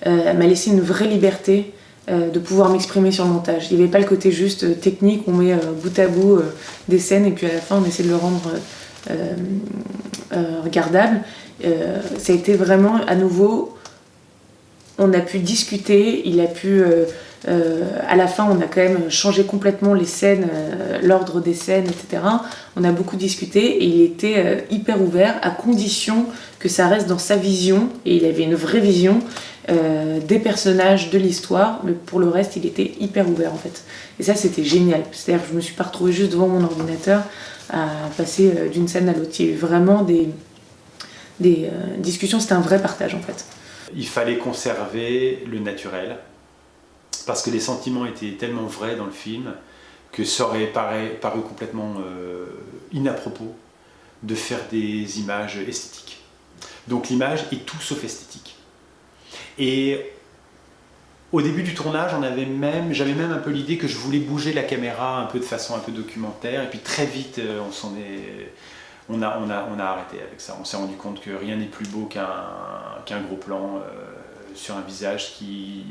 m'a laissé une vraie liberté de pouvoir m'exprimer sur le montage. Il n'y avait pas le côté juste technique, on met bout à bout des scènes et puis à la fin on essaie de le rendre regardable. Ça a été vraiment à nouveau, on a pu discuter, il a pu, à la fin on a quand même changé complètement les scènes, l'ordre des scènes, etc. On a beaucoup discuté et il était hyper ouvert à condition que ça reste dans sa vision, et il avait une vraie vision des personnages, de l'histoire, mais pour le reste il était hyper ouvert en fait. Et ça c'était génial, c'est-à-dire que je me suis pas retrouvée juste devant mon ordinateur à passer d'une scène à l'autre. Il y a eu vraiment des discussions, c'était un vrai partage en fait. Il fallait conserver le naturel, parce que les sentiments étaient tellement vrais dans le film que ça aurait paru complètement inapropos de faire des images esthétiques. Donc l'image est tout sauf esthétique. Et au début du tournage, j'avais même un peu l'idée que je voulais bouger la caméra un peu de façon un peu documentaire, et puis très vite on a arrêté avec ça. On s'est rendu compte que rien n'est plus beau qu'un gros plan sur un visage qui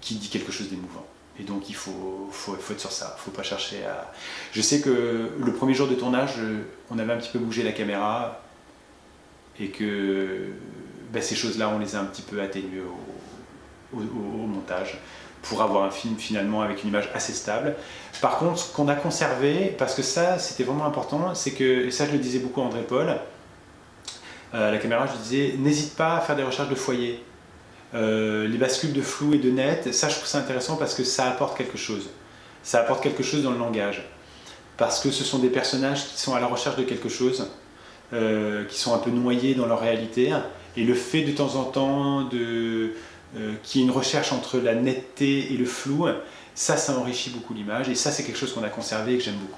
dit quelque chose d'émouvant. Et donc il faut être sur ça, il ne faut pas chercher à... Je sais que le premier jour de tournage, on avait un petit peu bougé la caméra, et que ces choses-là, on les a un petit peu atténuées au montage, pour avoir un film finalement avec une image assez stable. Par contre, ce qu'on a conservé, parce que ça c'était vraiment important, c'est que, et ça je le disais beaucoup à André Paul, à la caméra, je disais n'hésite pas à faire des recherches de foyer. Les bascules de flou et de net, ça je trouve ça intéressant parce que ça apporte quelque chose. Ça apporte quelque chose dans le langage. Parce que ce sont des personnages qui sont à la recherche de quelque chose, qui sont un peu noyés dans leur réalité, et le fait de temps en temps qu'il y ait une recherche entre la netteté et le flou, ça enrichit beaucoup l'image, et ça c'est quelque chose qu'on a conservé et que j'aime beaucoup.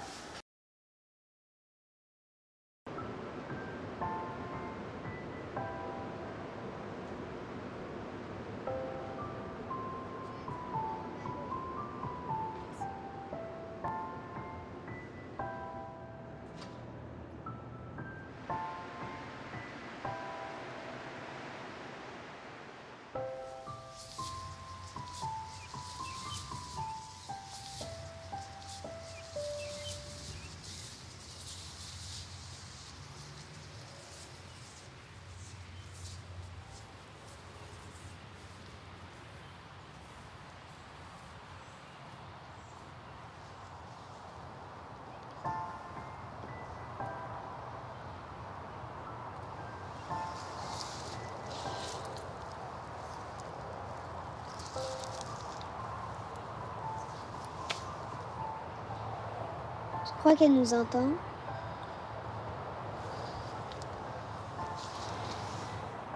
Je crois qu'elle nous entend.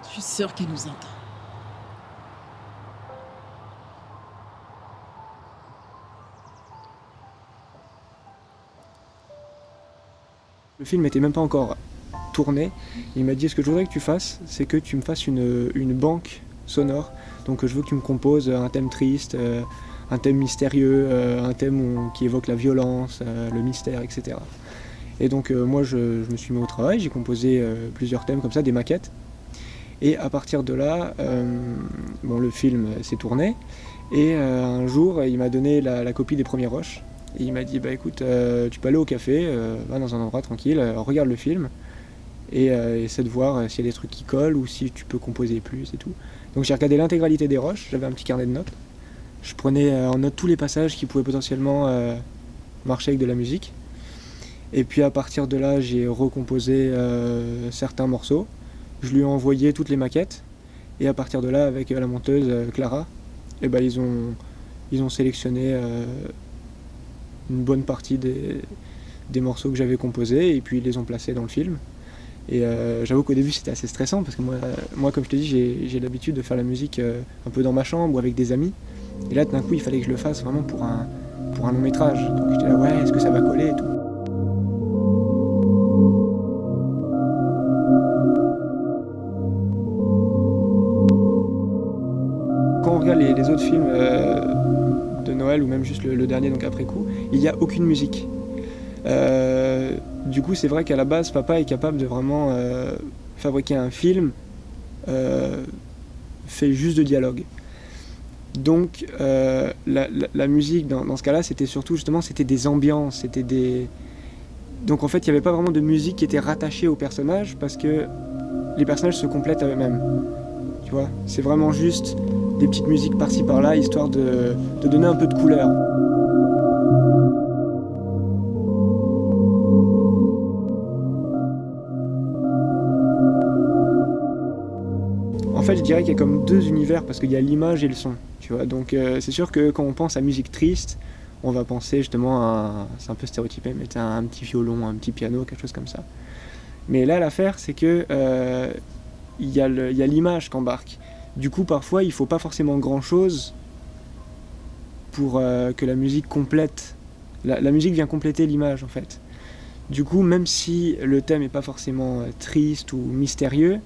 Je suis sûre qu'elle nous entend. Le film n'était même pas encore tourné. Il m'a dit ce que je voudrais que tu fasses, c'est que tu me fasses une banque sonore. Donc je veux que tu me composes un thème triste, un thème mystérieux, un thème qui évoque la violence, le mystère, etc. Et donc moi je me suis mis au travail, j'ai composé plusieurs thèmes comme ça, des maquettes. Et à partir de là, le film s'est tourné. Et un jour, il m'a donné la copie des premiers rushs. Et il m'a dit, écoute, tu peux aller au café, va dans un endroit tranquille, regarde le film. Et essaie de voir s'il y a des trucs qui collent ou si tu peux composer plus et tout. Donc j'ai regardé l'intégralité des rushs, j'avais un petit carnet de notes. Je prenais en note tous les passages qui pouvaient potentiellement marcher avec de la musique. Et puis à partir de là, j'ai recomposé certains morceaux. Je lui ai envoyé toutes les maquettes. Et à partir de là, avec la monteuse Clara, ils ont sélectionné une bonne partie des morceaux que j'avais composés et puis ils les ont placés dans le film. Et j'avoue qu'au début c'était assez stressant parce que moi comme je te dis, j'ai l'habitude de faire la musique un peu dans ma chambre ou avec des amis. Et là, d'un coup, il fallait que je le fasse vraiment pour un long métrage. Donc j'étais là, ouais, est-ce que ça va coller et tout. Quand on regarde les autres films de Noël ou même juste le dernier, donc après coup, il n'y a aucune musique. Du coup, c'est vrai qu'à la base, papa est capable de vraiment fabriquer un film fait juste de dialogue. Donc la musique dans ce cas-là, c'était surtout justement des ambiances, c'était Donc en fait, il n'y avait pas vraiment de musique qui était rattachée aux personnages parce que les personnages se complètent à eux-mêmes. Tu vois, c'est vraiment juste des petites musiques par-ci par-là, histoire de donner un peu de couleur. En fait, je dirais qu'il y a comme deux univers parce qu'il y a l'image et le son. Tu vois, donc c'est sûr que quand on pense à musique triste, on va penser justement à, c'est un peu stéréotypé, mais à un petit violon, un petit piano, quelque chose comme ça. Mais là, l'affaire, c'est que il y a l'image qu'embarque. Du coup, parfois, il faut pas forcément grand-chose pour que la musique complète. La musique vient compléter l'image, en fait. Du coup, même si le thème n'est pas forcément triste ou mystérieux,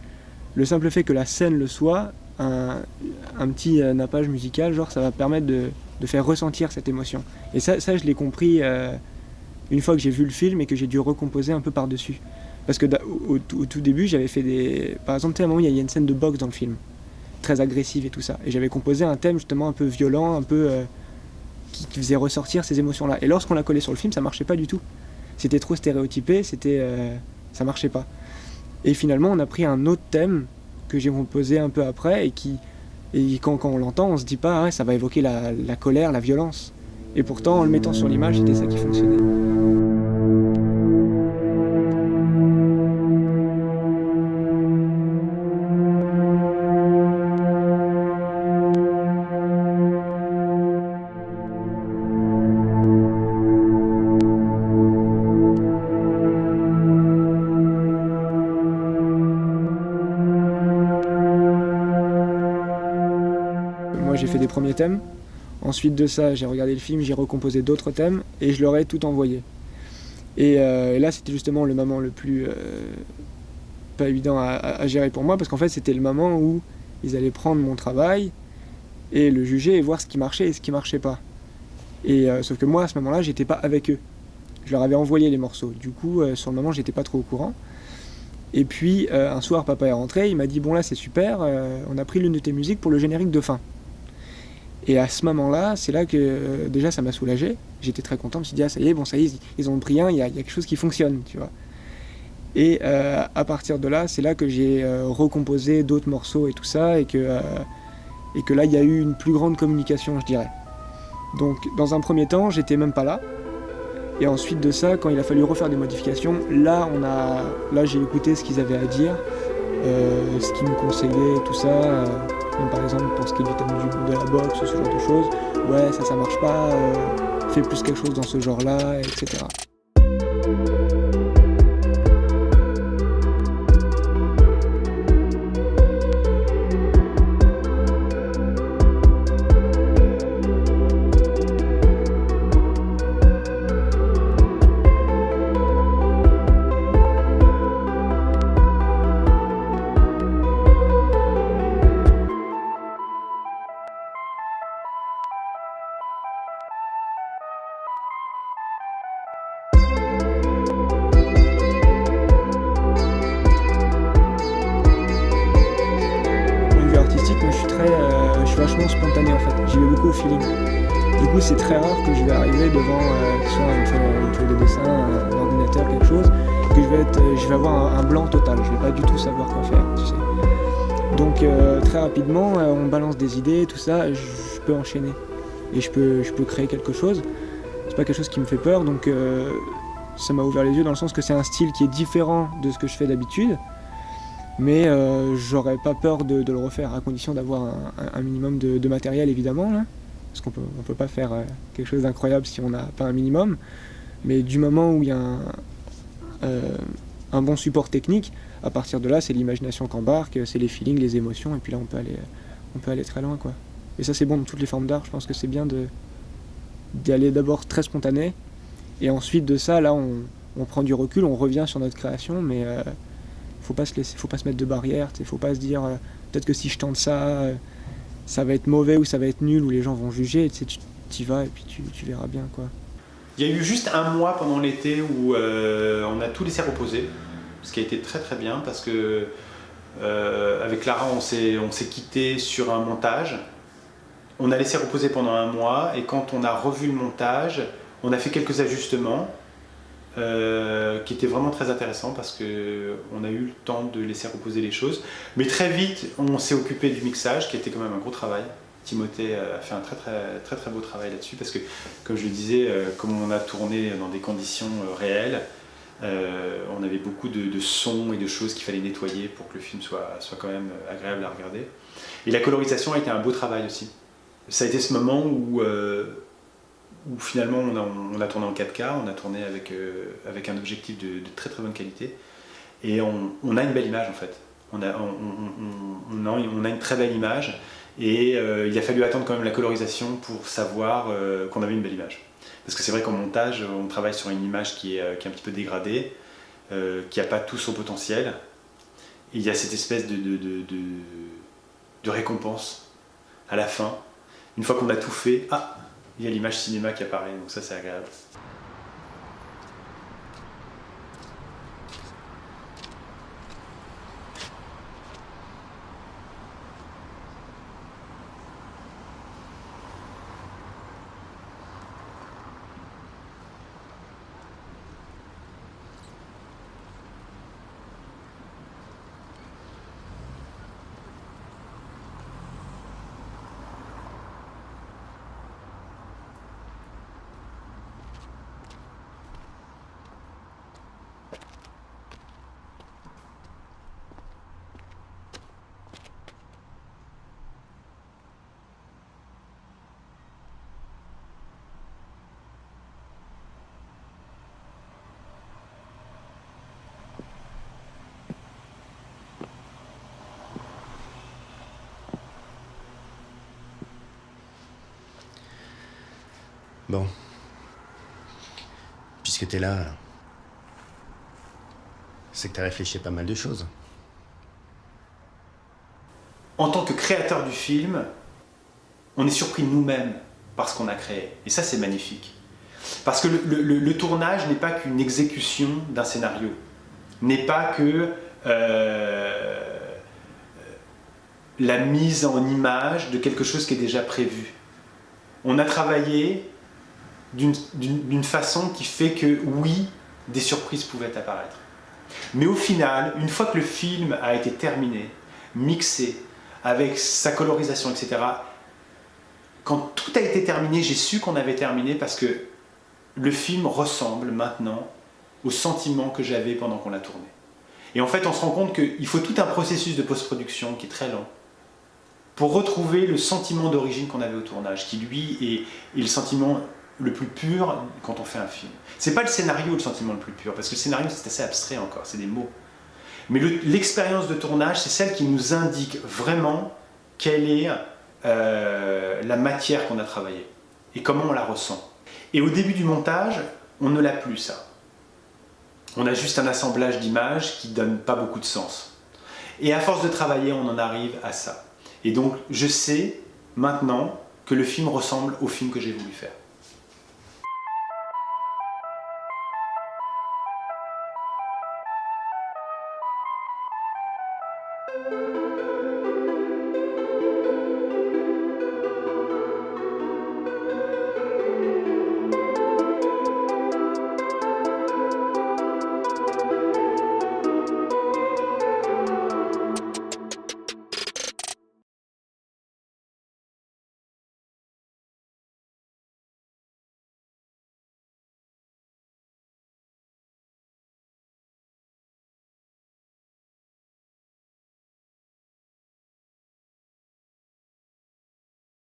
le simple fait que la scène le soit, un petit nappage musical, genre, ça va permettre de faire ressentir cette émotion. Et ça je l'ai compris une fois que j'ai vu le film et que j'ai dû recomposer un peu par-dessus. Parce que au tout début, j'avais fait des... Par exemple, à un moment, il y a une scène de boxe dans le film, très agressive et tout ça. Et j'avais composé un thème justement un peu violent, un peu... qui faisait ressortir ces émotions-là. Et lorsqu'on l'a collé sur le film, ça marchait pas du tout. C'était trop stéréotypé, ça marchait pas. Et finalement, on a pris un autre thème que j'ai composé un peu après et quand on l'entend, on se dit pas, ah ouais, ça va évoquer la colère, la violence. Et pourtant, en le mettant sur l'image, c'était ça qui fonctionnait. J'ai fait des premiers thèmes, ensuite de ça j'ai regardé le film, j'ai recomposé d'autres thèmes et je leur ai tout envoyé. Et là c'était justement le moment le plus pas évident à gérer pour moi parce qu'en fait c'était le moment où ils allaient prendre mon travail et le juger et voir ce qui marchait et ce qui marchait pas. Et sauf que moi à ce moment-là j'étais pas avec eux, je leur avais envoyé les morceaux, du coup sur le moment j'étais pas trop au courant. Et puis un soir papa est rentré, il m'a dit bon là c'est super, on a pris l'une de tes musiques pour le générique de fin. Et à ce moment-là, c'est là que déjà ça m'a soulagé. J'étais très content, je me suis dit ah ça y est, bon ça y est, ils ont pris un, il y a quelque chose qui fonctionne, tu vois. Et à partir de là, c'est là que j'ai recomposé d'autres morceaux et tout ça, et que là il y a eu une plus grande communication, je dirais. Donc dans un premier temps, j'étais même pas là. Et ensuite de ça, quand il a fallu refaire des modifications, là j'ai écouté ce qu'ils avaient à dire, ce qu'ils me conseillaient, tout ça. Même par exemple pour ce qui est du thème de la boxe, ce genre de choses, ouais ça marche pas, fais plus quelque chose dans ce genre là, etc. Je suis vachement spontané en fait, j'y vais beaucoup au feeling. Du coup c'est très rare que je vais arriver devant que ce soit une feuille de dessin, un ordinateur, quelque chose, que je vais avoir un blanc total, je vais pas du tout savoir quoi faire, tu sais. Donc très rapidement on balance des idées, tout ça, je peux enchaîner et je peux créer quelque chose. C'est pas quelque chose qui me fait peur, donc ça m'a ouvert les yeux dans le sens que c'est un style qui est différent de ce que je fais d'habitude. Mais j'aurais pas peur de le refaire, à condition d'avoir un minimum de matériel évidemment, là, parce qu'on peut pas faire quelque chose d'incroyable si on n'a pas un minimum. Mais du moment où il y a un bon support technique, à partir de là c'est l'imagination qu'embarque, c'est les feelings, les émotions, et puis là on peut aller très loin quoi. Et ça c'est bon dans toutes les formes d'art, je pense que c'est bien d'y aller d'abord très spontané, et ensuite de ça là on prend du recul, on revient sur notre création, mais faut pas se mettre de barrières, faut pas se dire peut-être que si je tente ça, ça va être mauvais ou ça va être nul ou les gens vont juger, tu y vas et puis tu verras bien quoi. Il y a eu juste un mois pendant l'été où on a tout laissé reposer, ce qui a été très très bien parce que avec Lara on s'est quitté sur un montage, on a laissé reposer pendant un mois et quand on a revu le montage, on a fait quelques ajustements. qui était vraiment très intéressant parce qu'on a eu le temps de laisser reposer les choses. Mais très vite, on s'est occupé du mixage, qui était quand même un gros travail. Timothée a fait un très beau travail là-dessus parce que, comme je le disais, comme on a tourné dans des conditions réelles, on avait beaucoup de sons et de choses qu'il fallait nettoyer pour que le film soit quand même agréable à regarder. Et la colorisation a été un beau travail aussi. Ça a été ce moment où finalement on a tourné en 4K, on a tourné avec un objectif de très bonne qualité et on a une belle image en fait. On a une très belle image et il a fallu attendre quand même la colorisation pour savoir qu'on avait une belle image. Parce que c'est vrai qu'en montage, on travaille sur une image qui est un petit peu dégradée, qui n'a pas tout son potentiel. Et il y a cette espèce de récompense à la fin. Une fois qu'on a tout fait, il y a l'image cinéma qui apparaît, donc ça c'est agréable. Bon. Puisque t'es là, c'est que t'as réfléchi à pas mal de choses. En tant que créateur du film, on est surpris nous-mêmes par ce qu'on a créé. Et ça, c'est magnifique. Parce que le tournage n'est pas qu'une exécution d'un scénario, n'est pas que la mise en image de quelque chose qui est déjà prévu. On a travaillé d'une façon qui fait que, oui, des surprises pouvaient apparaître. Mais au final, une fois que le film a été terminé, mixé, avec sa colorisation, etc., quand tout a été terminé, j'ai su qu'on avait terminé parce que le film ressemble maintenant au sentiment que j'avais pendant qu'on l'a tourné. Et en fait, on se rend compte qu'il faut tout un processus de post-production qui est très lent pour retrouver le sentiment d'origine qu'on avait au tournage, qui lui est le sentiment le plus pur quand on fait un film. C'est pas le scénario le sentiment le plus pur, parce que le scénario c'est assez abstrait encore, c'est des mots. Mais l'expérience de tournage, c'est celle qui nous indique vraiment quelle est la matière qu'on a travaillée et comment on la ressent. Et au début du montage, on ne l'a plus ça. On a juste un assemblage d'images qui donne pas beaucoup de sens. Et à force de travailler, on en arrive à ça. Et donc, je sais maintenant que le film ressemble au film que j'ai voulu faire.